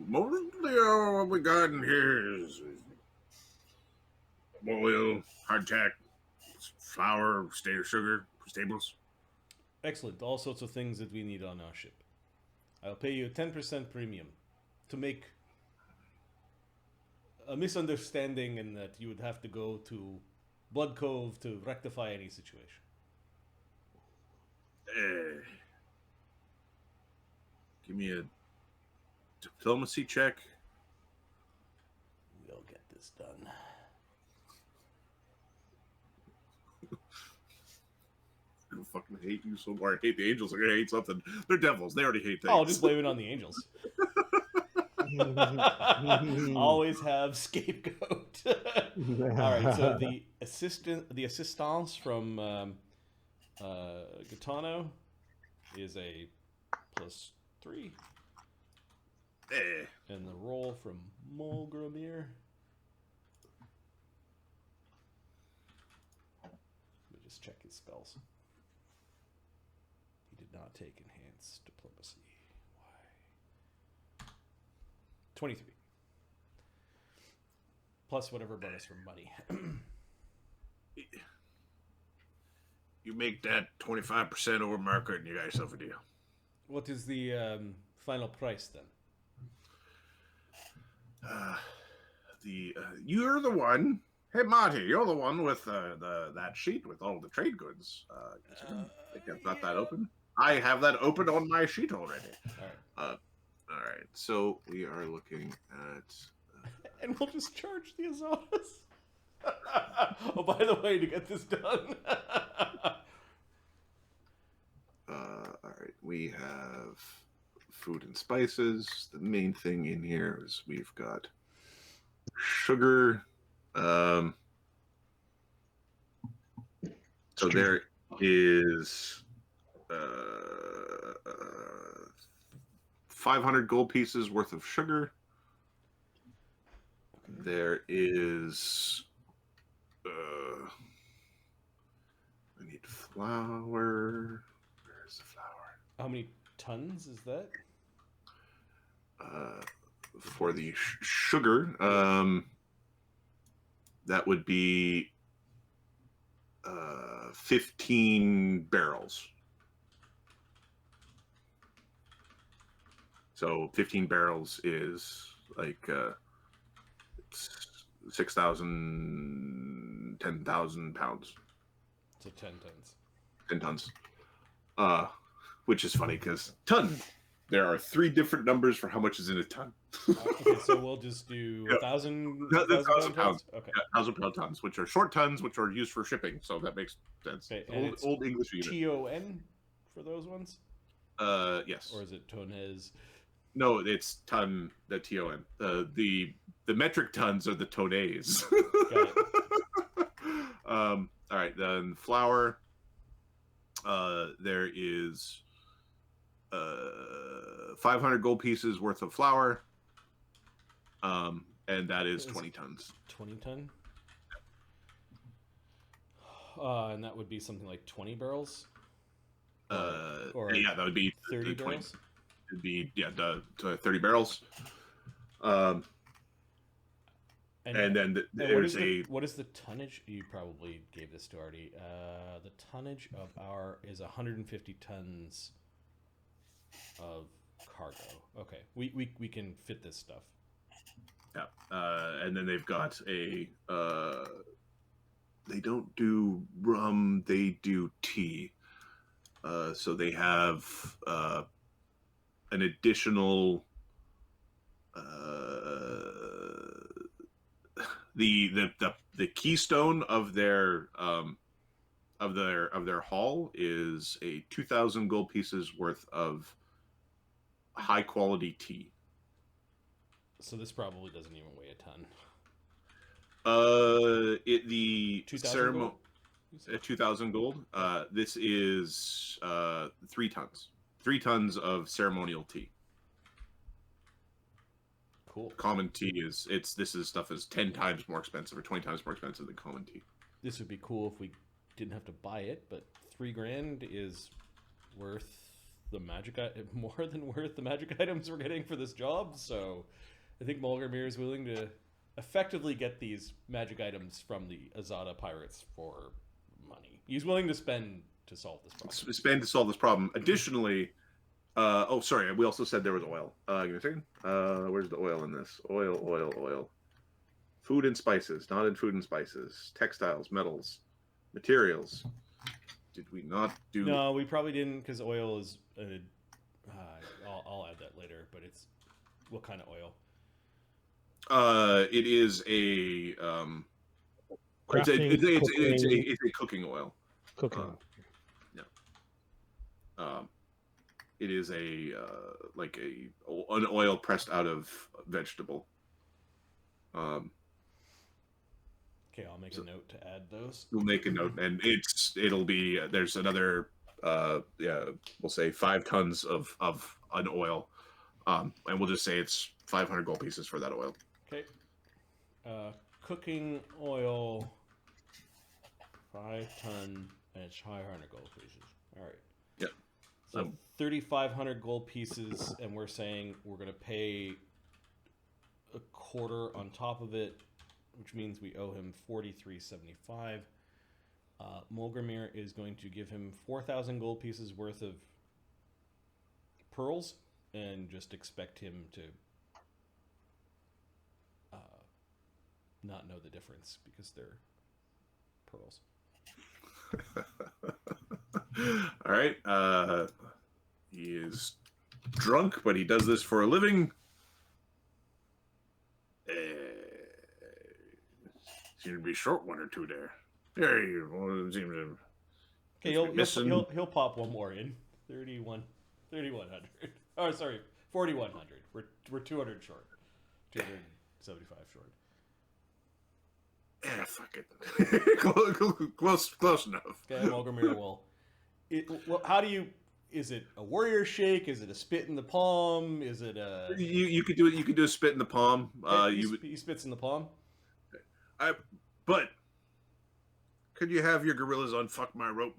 Mostly all what we got in here is oil, hardtack, flour, sugar, staples. Excellent. All sorts of things that we need on our ship. I'll pay you a 10% premium to make a misunderstanding, and that you would have to go to Blood Cove to rectify any situation. Give me a diplomacy check. We'll get this done. I fucking hate you so much. I hate the angels. They're gonna hate something. They're devils. They already hate things. I'll just blame it on the angels. Always have scapegoat. All right, so the assistance from Gotano is a +3, and the roll from Molgromere. Let me just check his spells. He did not take enhanced diplomacy. 23. Plus whatever bonus from money. You make that 25% over market and you got yourself a deal. What is the final price then? You're the one. Hey, Marty, you're the one with that sheet with all the trade goods. I think I've got that open. I have that open on my sheet already. All right. All right, so we are looking at... And we'll just charge the azatas. Oh, by the way, to get this done. All right, we have food and spices. The main thing in here is we've got sugar. So there is 500 gold pieces worth of sugar. There is I need flour. Where's the flour? How many tons is that? For the sugar, that would be 15 barrels. So 15 barrels is like 6,000, 10,000 pounds. So 10 tons. 10 tons. Which is funny because ton. There are 3 different numbers for how much is in a ton. Okay, so we'll just do 1,000 pounds. Okay. Yeah, 1,000-pound tons, which are short tons, which are used for shipping. So that makes sense. Okay, and Old English unit. TON for those ones? Yes. Or is it tonnes? No, it's ton. The TON. The metric tons are the tonnes. Got it. All right. Then flour. There is 500 gold pieces worth of flour. And that is 20 tons. 20 ton? And that would be something like 20 barrels? Or yeah, that would be 30 20. barrels? It'd be 30 barrels. And then there's what is the tonnage? You probably gave this to Artie. The tonnage of our is 150 tons of cargo. Okay, we can fit this stuff. Yeah, and then they've got a. They don't do rum; they do tea. So they have an additional. The keystone of their haul is a 2,000 gold pieces worth of high quality tea. So this probably doesn't even weigh a ton. The 2,000 gold? 2,000 gold. This is 3 tons. 3 tons of ceremonial tea. Cool. Common tea this stuff is 10 times more expensive or 20 times more expensive than common tea. This would be cool if we didn't have to buy it, but $3,000 is worth the more than worth the magic items we're getting for this job. So I think Molgromere is willing to effectively get these magic items from the Azata pirates for money. He's willing to spend to solve this problem. Spend to solve this problem. Additionally, sorry, we also said there was oil. Give me a second. Where's the oil in this? Oil. Food and spices, not in food and spices. Textiles, metals, materials. Did we not do? No, we probably didn't because oil is. I'll add that later, but it's what kind of oil? It is a Crafting, it's a cooking oil. cooking. It is a like an oil pressed out of vegetable. Okay, I'll make a note to add those. We'll make a note, and it'll be there's another we'll say 5 tons of an oil, and we'll just say it's 500 gold pieces for that oil. Okay. Cooking oil, 5 ton, and it's 500 gold pieces. All right. Yep. So 3,500 gold pieces, and we're saying we're going to pay a quarter on top of it, which means we owe him 43.75. Molgromere is going to give him 4,000 gold pieces worth of pearls, and just expect him to not know the difference because they're pearls. All right. He is drunk, but he does this for a living. Seem to be short one or two there. There you seem to. Okay, he'll pop one more in. 3,100. Oh, sorry, 4,100. We're 200 short. 275 short. Yeah, fuck it. close enough. Okay, Molgromere will. How do you? Is it a warrior shake? Is it a spit in the palm? Is it a? You could do it. You could do a spit in the palm. He spits in the palm. But could you have your gorillas unfuck my rope?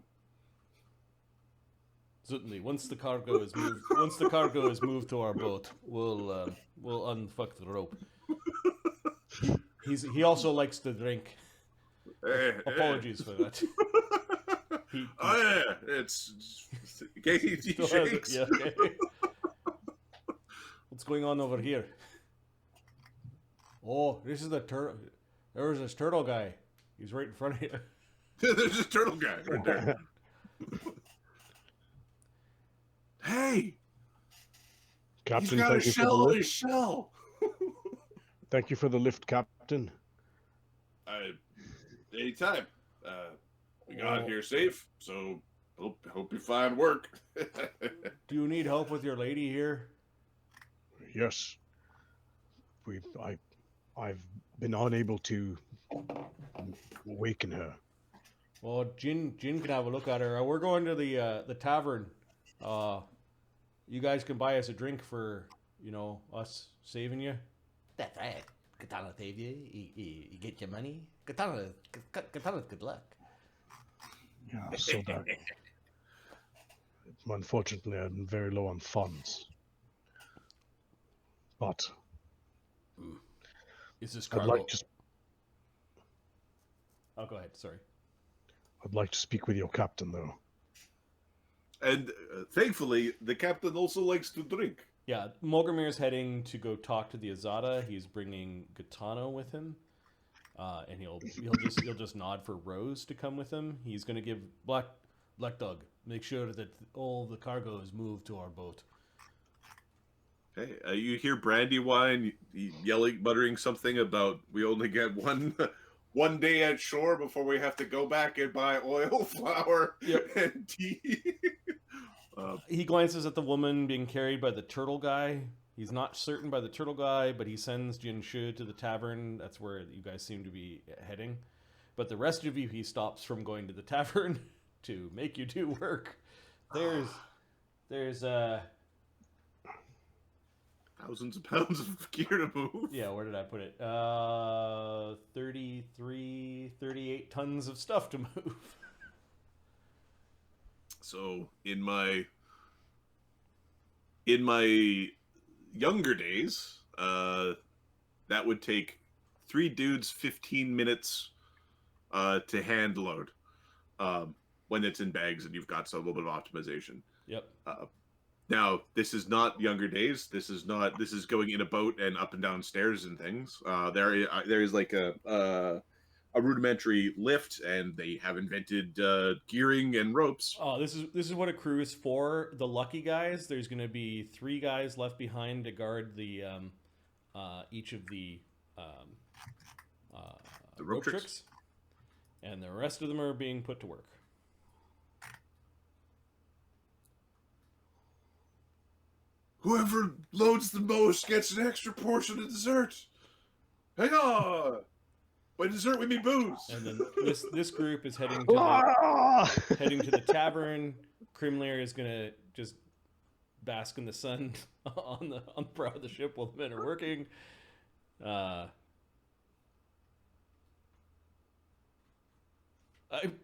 Certainly. Once the cargo is moved to our boat, we'll unfuck the rope. He also likes to drink. Apologies for that. It's he shakes. Yeah, okay. What's going on over here? Oh, this is the turtle. There was this turtle guy. He's right in front of you. There's this turtle guy right there. Hey, Captain, he's got a thank you for the shell on lift. his shell. Thank you for the lift, Captain. Anytime. We got here safe, so hope you find work. Do you need help with your lady here? Yes. I've been unable to awaken her. Well, Jin can have a look at her. We're going to the tavern. You guys can buy us a drink for, us saving you. That's right. Katana save you. You get your money. Katana's good luck. Yeah, so that. Unfortunately, I'm very low on funds. But Is this I'd cargo? like to. Oh, go ahead. Sorry. I'd like to speak with your captain, though. And thankfully, the captain also likes to drink. Yeah, Molgromere's heading to go talk to the Azata. He's bringing Gotano with him, and he'll just nod for Rose to come with him. He's going to give Black Dog, make sure that all the cargo is moved to our boat. Hey, you hear Brandywine muttering something about we only get one day at shore before we have to go back and buy oil, flour, and tea. He glances at the woman being carried by the turtle guy. He's not certain by the turtle guy, but he sends Jinshe to the tavern. That's where you guys seem to be heading. But the rest of you, he stops from going to the tavern to make you do work. There's thousands of pounds of gear to move. Yeah, where did I put it? 38 tons of stuff to move. So in my younger days, that would take 3 dudes 15 minutes to hand load when it's in bags and you've got a little bit of optimization. Yep. Now this is not younger days. This is going in a boat and up and down stairs and things. There is like a rudimentary lift, and they have invented gearing and ropes. Oh, this is what a crew is for. The lucky guys. There's going to be 3 guys left behind to guard the each of the rope tricks, and the rest of them are being put to work. Whoever loads the most gets an extra portion of dessert. Hang on. By dessert, we mean booze. And then this group is heading to the tavern. Krimlir is gonna just bask in the sun on the prow of the ship while the men are working.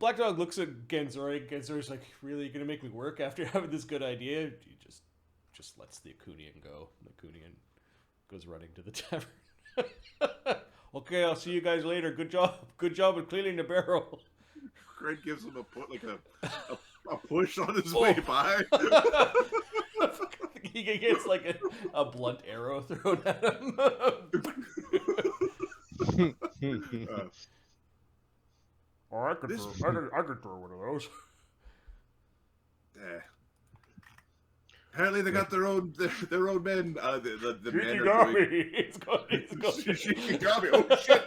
Black Dog looks at Ganzorig. Ganzorig's like, "Really gonna make me work after having this good idea?" He just lets the Akunian go. The Akunian goes running to the tavern. Okay, I'll see you guys later. Good job of cleaning the barrel. Greg gives him a push on his way by. He gets like a blunt arrow thrown at him. I could throw one of those. Apparently they got their own men. The men are doing... Shikigami. Oh shit!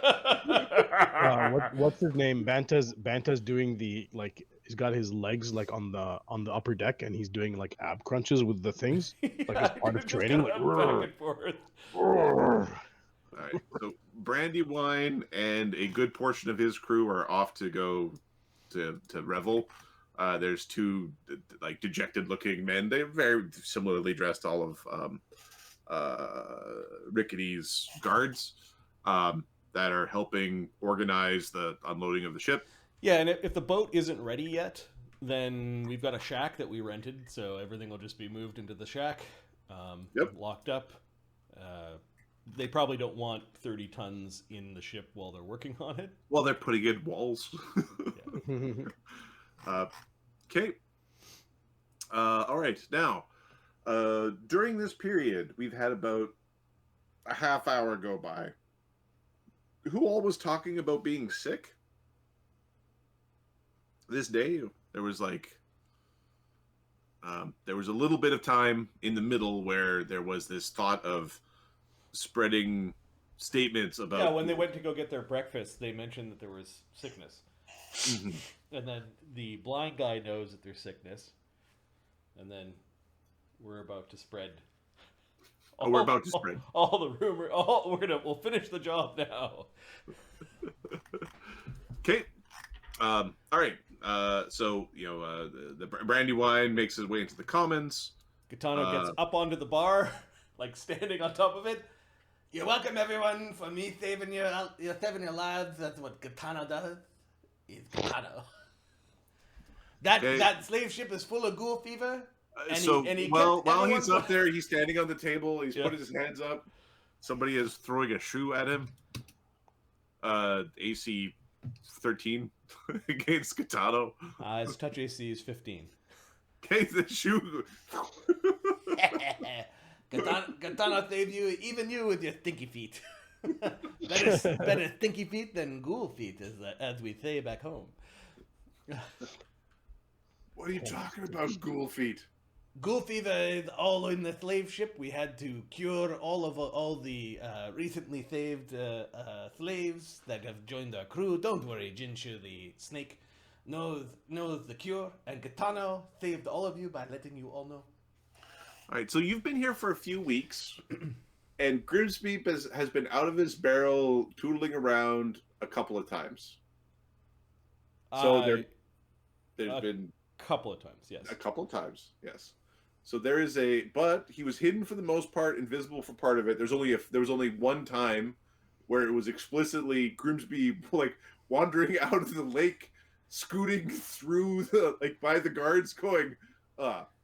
What's his name? Banta's doing the like. He's got his legs like on the upper deck, and he's doing like ab crunches with the things, like as part of training. Like back and forth. All right. So Brandywine and a good portion of his crew are off to go to revel. There's 2 like dejected looking men. They're very similarly dressed, all of Rickety's guards that are helping organize the unloading of the ship. Yeah, and if the boat isn't ready yet, then we've got a shack that we rented, so everything will just be moved into the shack, locked up. They probably don't want 30 tons in the ship while they're working on it. Well, they're putting in walls. Okay. All right. Now, during this period, we've had about a half hour go by. Who all was talking about being sick? This day, there was like... there was a little bit of time in the middle where there was this thought of spreading statements about... Yeah, when they went to go get their breakfast, they mentioned that there was sickness. Mm-hmm. And then the blind guy knows that there's sickness. And then we're about to spread. We're about to spread all the rumor. We'll finish the job now. Okay. All right. So the Brandywine makes his way into the commons. Gotano gets up onto the bar, like standing on top of it. You're welcome, everyone, for me saving your lives. That's what Gotano does. He's Gotano. That slave ship is full of ghoul fever. While he's up there, he's standing on the table. He's putting his hands up. Somebody is throwing a shoe at him. AC 13 against Gotano. His touch AC is 15. Okay, the shoe. Gotano saved you, even you with your stinky feet. better stinky feet than ghoul feet, as we say back home. What are you talking about, ghoul feet? Ghoul fever is all in the slave ship. We had to cure all the recently saved slaves that have joined our crew. Don't worry, Jinshe the snake knows the cure, and Gotano saved all of you by letting you all know. All right, so you've been here for a few weeks, and Grimsby has been out of his barrel, tootling around a couple of times. So there's been a couple of times, yes. A couple of times, yes. So there is but he was hidden for the most part, invisible for part of it. There was only one time where it was explicitly Grimsby like wandering out of the lake, scooting through by the guards, going.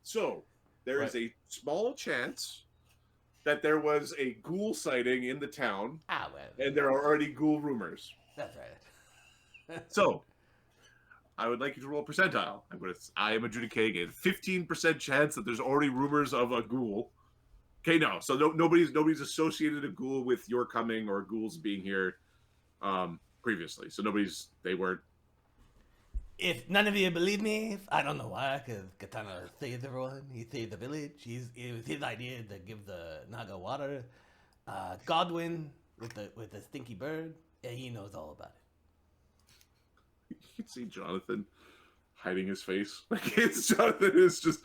So there is a small chance that there was a ghoul sighting in the town, and there are already ghoul rumors. That's right. So I would like you to roll a percentile. I am adjudicating a 15% chance that there's already rumors of a ghoul. Okay, no. So nobody's associated a ghoul with your coming or ghouls being here. previously, so they weren't. If none of you believe me, I don't know why, because Gotano saved everyone. He saved the village. It was his idea to give the Naga water. Godwin with the stinky bird, yeah, he knows all about it. You can see Jonathan hiding his face. Like Jonathan is just.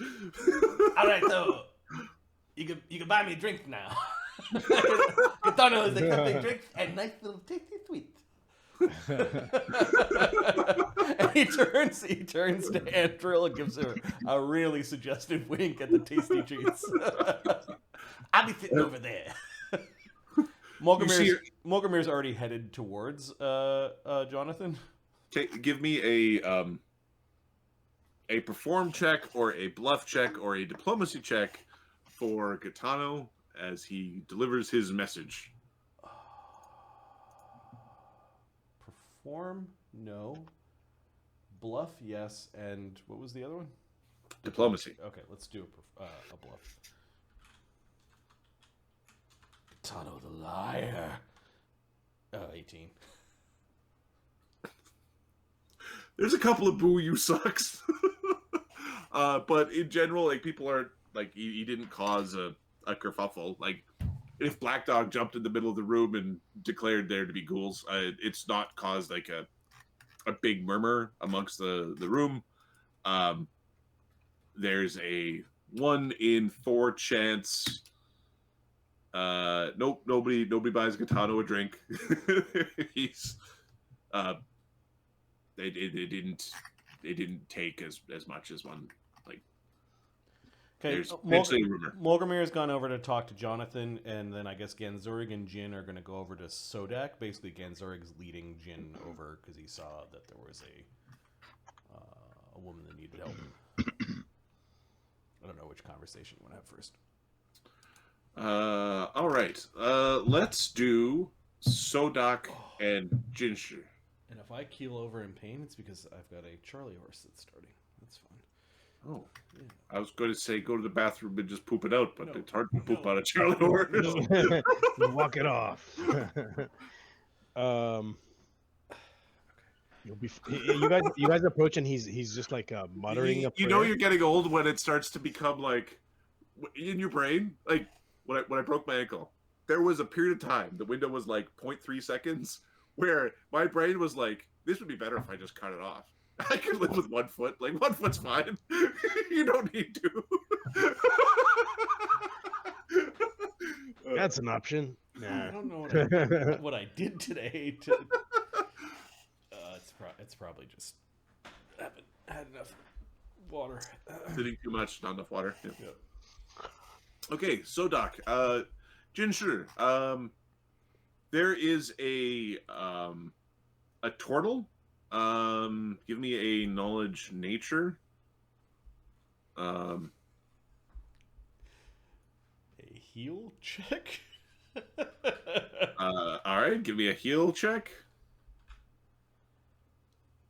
All right, so you can buy me a drink now. Gotano is accepting drinks and nice little tasty sweets. And he turns to Andrill and gives her a really suggestive wink at the tasty treats. I'll be sitting over there. Molgromere's already headed towards Jonathan. Give me a perform check or a bluff check or a diplomacy check for Gotano as he delivers his message. Perform? No. Bluff? Yes. And what was the other one? Diplomacy. Okay, let's do a bluff. Gotano the liar. 18. There's a couple of boo you sucks. But in general, like people are like he didn't cause a kerfuffle. Like if Black Dog jumped in the middle of the room and declared there to be ghouls, it's not caused like a big murmur amongst the room. There's a 1 in 4 chance. Nope, nobody buys Gotano a drink. He's they didn't take as much as one. Like okay, there's potentially a rumor. Molgromere's gone over to talk to Jonathan, and then I guess Ganzorig and Jin are going to go over to Sodak. Basically, Ganzorig's leading Jin over because he saw that there was a woman that needed help. I don't know which conversation you want to have first. All right. Let's do Sodak and Jinshe. And if I keel over in pain, it's because I've got a Charlie horse that's starting. That's fun. Oh, Yeah. I was going to say go to the bathroom and just poop it out, but No. it's hard to poop out a Charlie horse. Walk it off. You'll be. You guys approach and he's just like muttering. You know you're getting old when it starts to become like in your brain. Like when I broke my ankle, there was a period of time. The window was like 0.3 seconds where my brain was like, "This would be better if I just cut it off. I could live with 1 foot. Like 1 foot's fine. You don't need to." That's an option. I Nah. don't know what I did today. It's probably just haven't had enough water. Sitting too much, not enough water. Yeah. Yep. Okay, Sodak, Jinshe, there is a turtle. Give me a knowledge nature. A heal check. All right, give me a heal check.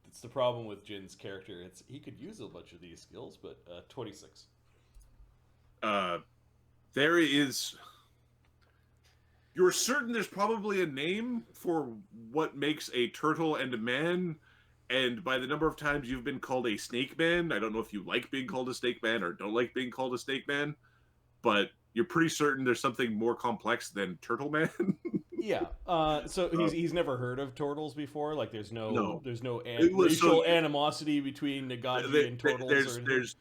It's the problem with Jin's character. He could use a bunch of these skills, but 26. There is. You're certain there's probably a name for what makes a turtle and a man, and by the number of times you've been called a snake man, I don't know if you like being called a snake man or don't like being called a snake man, but you're pretty certain there's something more complex than turtle man. Yeah. So he's never heard of turtles before. Like there's no racial animosity between Nagaji and turtles.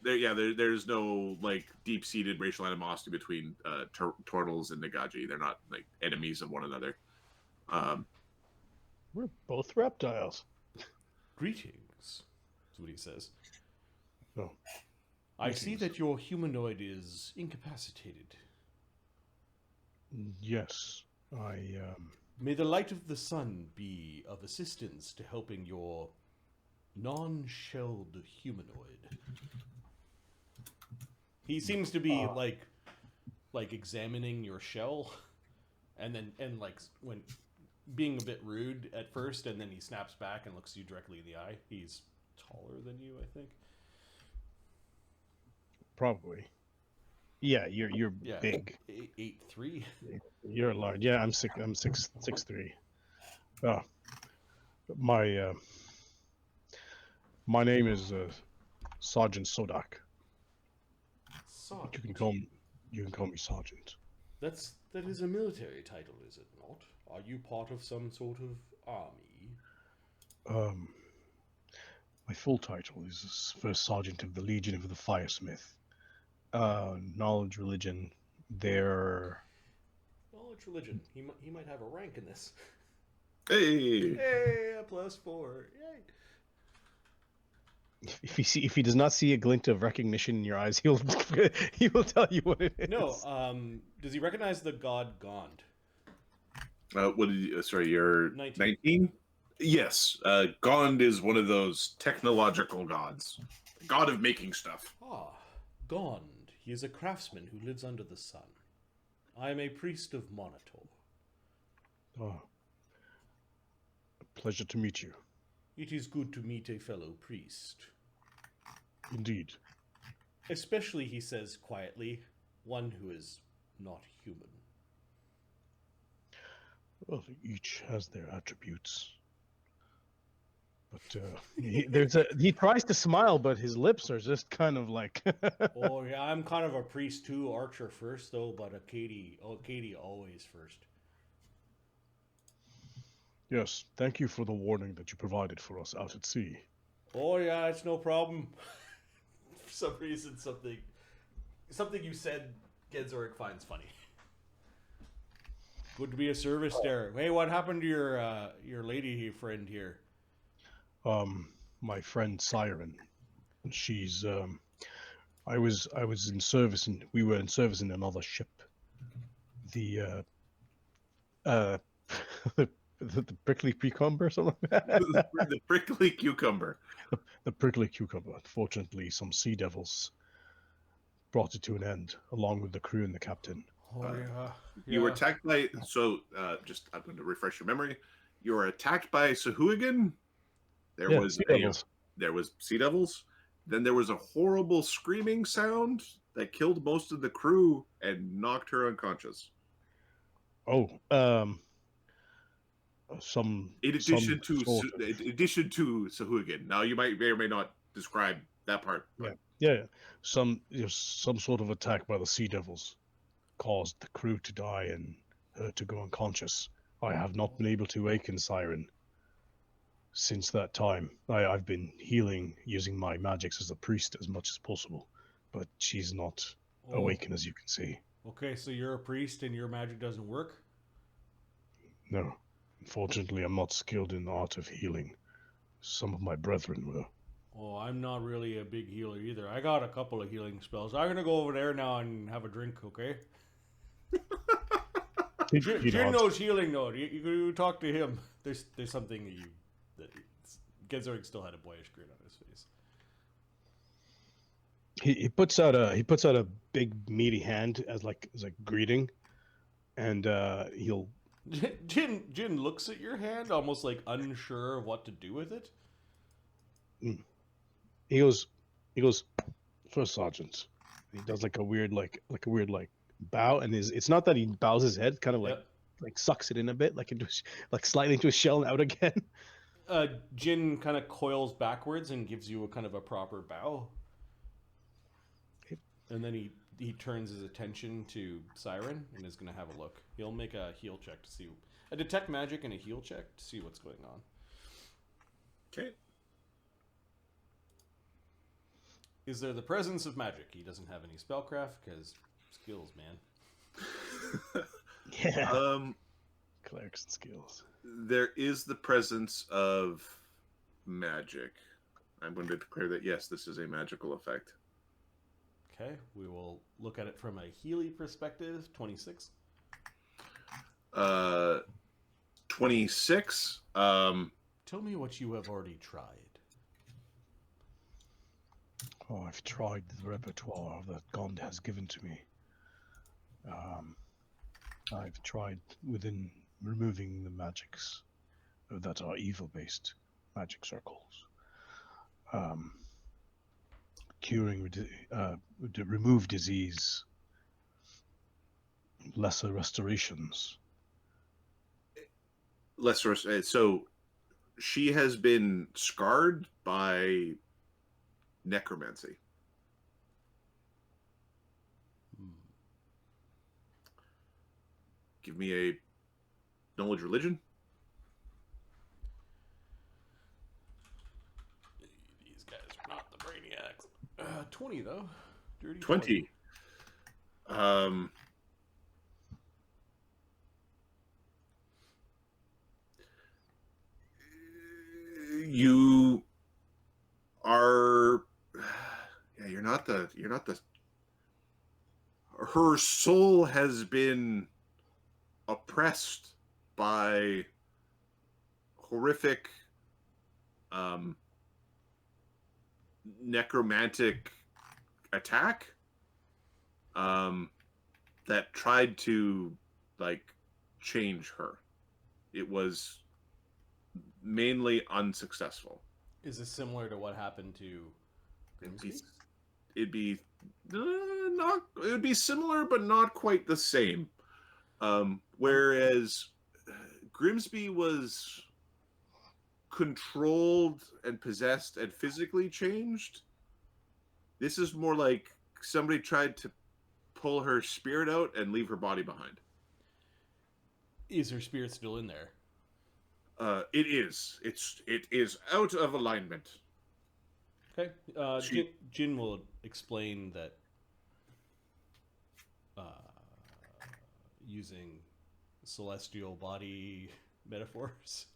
There's no like deep-seated racial animosity between turtles and Nagaji. They're not like enemies of one another. We're both reptiles. Greetings, is what he says. Oh. I see that your humanoid is incapacitated. Yes, I. May the light of the sun be of assistance to helping your non-shelled humanoid. He seems to be like examining your shell, and like when being a bit rude at first, and then he snaps back and looks you directly in the eye. He's taller than you, I think. Probably. Yeah, you're big. 8'3". You're large. Yeah, I'm 6'3". Oh. My my name is Sergeant Sodak. Sergeant. You can call me Sergeant. That is a military title, is it not? Are you part of some sort of army? My full title is First Sergeant of the Legion of the Firesmith. Knowledge, religion, their Knowledge, religion. He might have a rank in this. Hey, Hey, a +4. Yay. if he does not see a glint of recognition in your eyes, he will tell you what it is. No. Does he recognize the god Gond? what did you? Sorry, you're 19. 19. Yes, Gond is one of those technological gods, god of making stuff. Ah, Gond. He is a craftsman who lives under the sun. I am a priest of Monitor. Oh, a pleasure to meet you. It is good to meet a fellow priest. Indeed. Especially, he says quietly, one who is not human. Well, each has their attributes. But he tries to smile, but his lips are just kind of like. Oh yeah, I'm kind of a priest too, archer first though, but Katie always first. Yes, thank you for the warning that you provided for us out at sea. Oh yeah, it's no problem. For some reason, something you said, Ganzorig finds funny. Good to be of service there. Hey, what happened to your lady friend here? My friend Siren. She's I was in service, and we were in service in another ship. The the prickly cucumber, something like that. The prickly cucumber. The prickly cucumber. Unfortunately, some sea devils brought it to an end, along with the crew and the captain. Oh yeah. You were attacked by. So, I'm going to refresh your memory. You were attacked by Sahuagin. There was sea devils. Then there was a horrible screaming sound that killed most of the crew and knocked her unconscious. Oh, in addition to Sahuagin. Now you may or may not describe that part. But... Yeah. Some sort of attack by the sea devils caused the crew to die and her to go unconscious. I have not been able to awaken Siren since that time. I've been healing using my magics as a priest as much as possible, but she's not awakened, as you can see. Okay, so you're a priest and your magic doesn't work? No. Unfortunately, I'm not skilled in the art of healing. Some of my brethren were. Oh, I'm not really a big healer either. I got a couple of healing spells. I'm gonna go over there now and have a drink, okay? Jin knows healing, though. You talk to him. There's something that Ganzorig still had a boyish grin on his face. He puts out a big meaty hand as like greeting, and he'll. Jin looks at your hand, almost like unsure of what to do with it. He goes, First Sergeant. He does like a weird bow, and it's not that he bows his head, kind of like sucks it in a bit, like slightly into a shell and out again. Jin kind of coils backwards and gives you a kind of a proper bow, and then he turns his attention to Siren and is going to have a look. He'll make a heal check to see a detect magic and a heal check to see what's going on. Okay. Is there the presence of magic? He doesn't have any spellcraft because skills, man. Yeah. Clerics and skills. There is the presence of magic. I'm going to declare that yes, this is a magical effect. Okay, we will look at it from a Healy perspective. 26. 26. Tell me what you have already tried. Oh, I've tried the repertoire that God has given to me. I've tried within removing the magics that are evil-based magic circles. Curing, remove disease, lesser restorations. So she has been scarred by necromancy. Give me a knowledge religion. These guys are not the brainiacs. 20 though. Dirty 20. You are, yeah, you're not the her soul has been oppressed by horrific necromantic attack that tried to like change her. It was mainly unsuccessful. Is this similar to what happened to Grimsby? It'd be not. It would be similar, but not quite the same. Whereas Grimsby was controlled and possessed and physically changed. This is more like somebody tried to pull her spirit out and leave her body behind. Is her spirit still in there? It is. It is out of alignment. Okay. Jin will explain that using celestial body metaphors.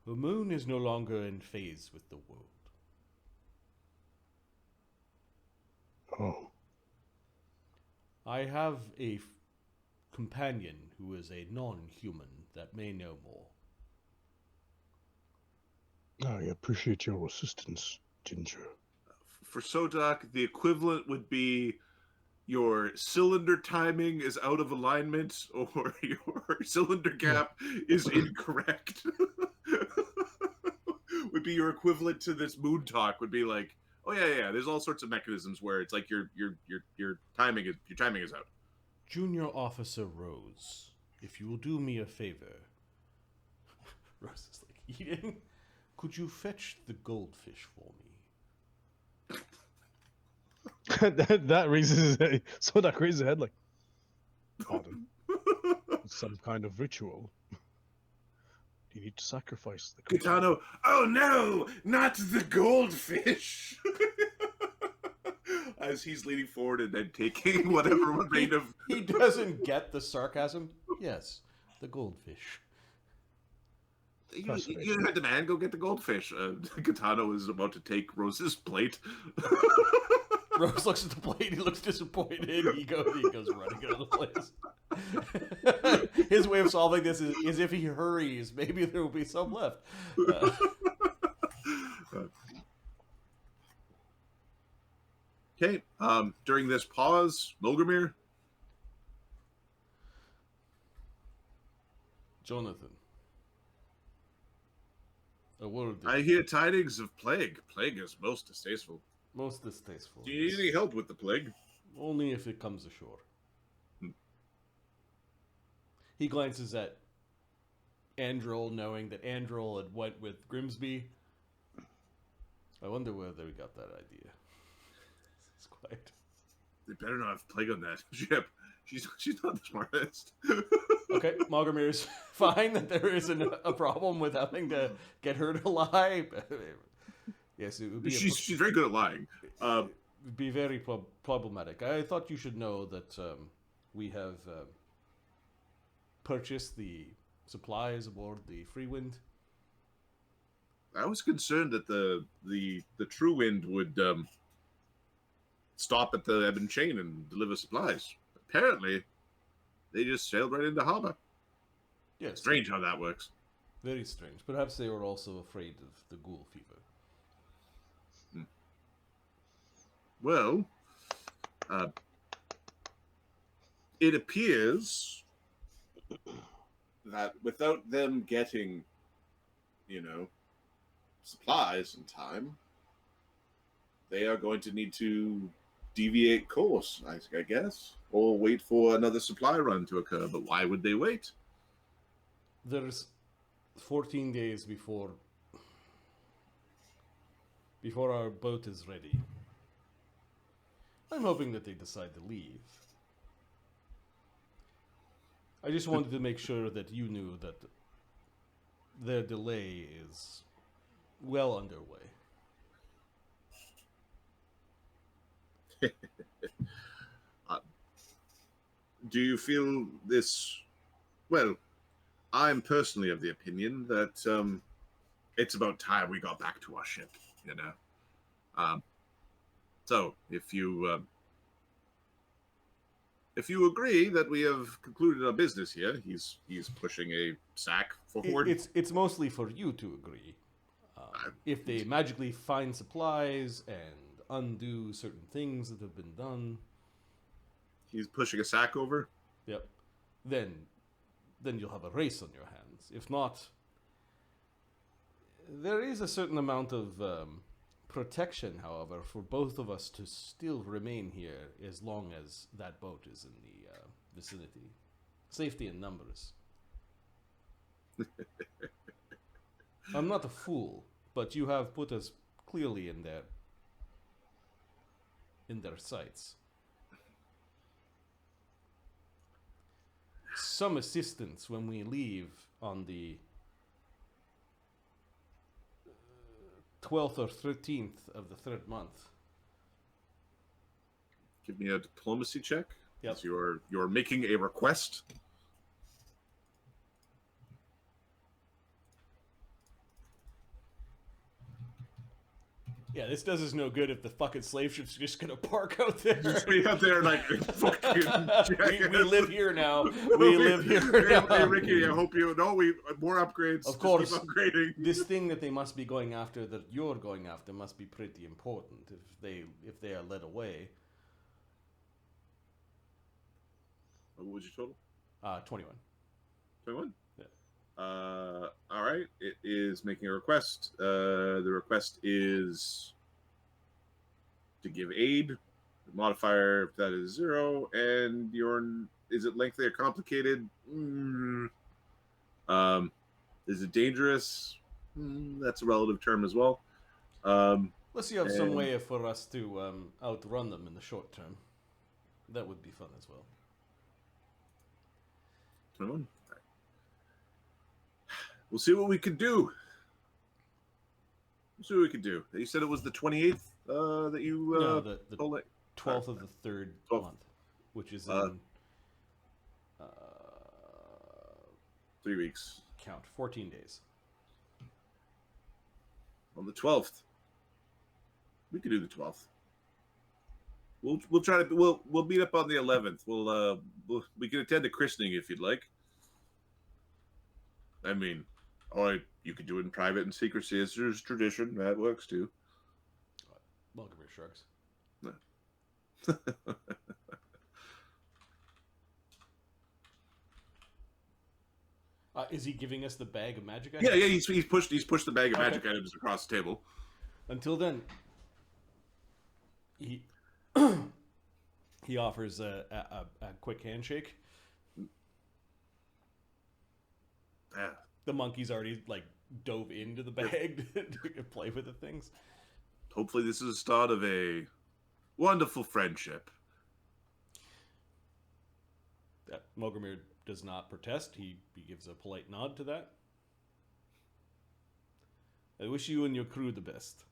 The moon is no longer in phase with the world. Oh. I have a companion who is a non-human that may know more. I appreciate your assistance, Ginger. For Sodak, the equivalent would be your cylinder timing is out of alignment or your cylinder gap is incorrect. Would be your equivalent to this moon talk. Would be like, oh yeah. There's all sorts of mechanisms where it's like your timing is out. Junior Officer Rose, if you will do me a favor. Rose is like eating. Could you fetch the goldfish for me? that raises his head. Sodak raises his head like, pardon? Some kind of ritual. You need to sacrifice the goldfish. Gotano, oh no, not the goldfish! As he's leaning forward and then taking whatever rate of... He doesn't get the sarcasm. Yes, the goldfish. You had the man go get the goldfish. Gotano is about to take Rose's plate. Rose looks at the plate. He looks disappointed. He goes running out of the place. His way of solving this is if he hurries, maybe there will be some left. Okay. During this pause, Molgromere. Jonathan. A word. I hear tidings of plague. Plague is most distasteful. Most distasteful. Do you need any help with the plague? Only if it comes ashore. He glances at Androl, knowing that Androl had went with Grimsby. I wonder whether we got that idea. It's quiet. They better not have plague on that ship. She's not the smartest. Okay, Molgromere's fine that there isn't a problem with having to get her to lie. Yes, it would be. She's very good at lying. It would be very problematic. I thought you should know that we have purchased the supplies aboard the Freewind. I was concerned that the True Wind would stop at the Ebon Chain and deliver supplies. Apparently, they just sailed right into harbor. Yes. Strange how that works. Very strange. Perhaps they were also afraid of the ghoul fever. Well, it appears that without them getting, supplies in time, they are going to need to deviate course, I guess, or wait for another supply run to occur. But why would they wait? there's 14 days before our boat is ready. I'm hoping that they decide to leave. I just wanted to make sure that you knew that their delay is well underway. Do you feel this? Well, I'm personally of the opinion that it's about time we got back to our ship. You know. So if you agree that we have concluded our business here, he's pushing a sack forward. It's mostly for you to agree. If they magically find supplies and undo certain things that have been done. He's pushing a sack over? Yep. Then you'll have a race on your hands. If not, there is a certain amount of protection, however, for both of us to still remain here as long as that boat is in the vicinity. Safety in numbers. I'm not a fool, but you have put us clearly in their sights. Some assistance when we leave on the 12th or 13th of the third month. Give me a diplomacy check. Yep. You're making a request. Yeah, this does us no good if the fucking slave ship's just gonna park out there. Just be out there like fucking we live here now. We live here now. Hey, Ricky, I hope you know more upgrades. Of course. Just keep upgrading. This thing that they must be going after, that you're going after, must be pretty important if they are led away. What was your total? 21. 21? Yeah. All right. It is making a request. The request is to give aid. The modifier, if that is 0, and is it lengthy or complicated? Is it dangerous? That's a relative term as well. Unless you have some way for us to outrun them in the short term. That would be fun as well. 21. Right. We'll see what we can do. You said it was the 28th that you... no, the 12th of the third month, which is in... 3 weeks. Count. 14 days. On the 12th. We could do the 12th. We'll try to we'll meet up on the 11th. We can attend the christening if you'd like. I mean, or you could do it in private and secrecy. It's just tradition. That works too. Molgromere shrugs. No. Is he giving us the bag of magic items? items? Yeah. He's pushed the bag of magic items across the table. Until then, he he offers a quick handshake. Yeah. The monkey's already dove into the bag to play with the things. Hopefully, this is the start of a wonderful friendship. Molgromere does not protest. He gives a polite nod to that. I wish you and your crew the best.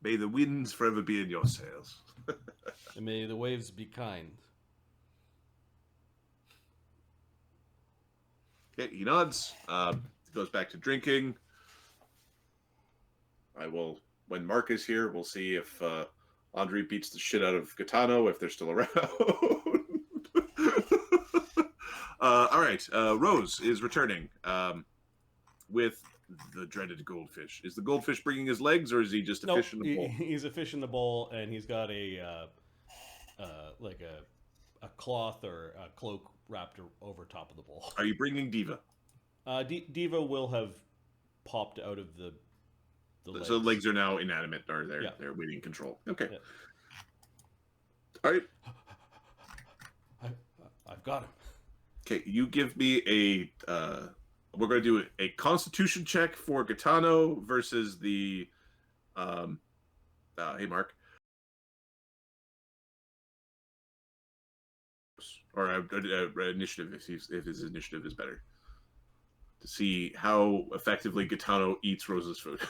May the winds forever be in your sails. And may the waves be kind. Okay, he nods. Goes back to drinking. When Mark is here, we'll see if Andre beats the shit out of Gotano, if they're still around. All right, Rose is returning with the dreaded goldfish. Is the goldfish bringing his legs, or is he just a fish in the bowl? He's a fish in the bowl, and he's got a cloth or a cloak wrapped over top of the bowl. Are you bringing Diva? Diva will have popped out of the legs. So the legs are now inanimate, or they're waiting control. Okay. Yeah. All right. I've got him. Okay, you give me a. We're going to do a Constitution check for Gotano versus the. Hey, Mark. Or initiative if his initiative is better. To see how effectively Gotano eats Rose's food.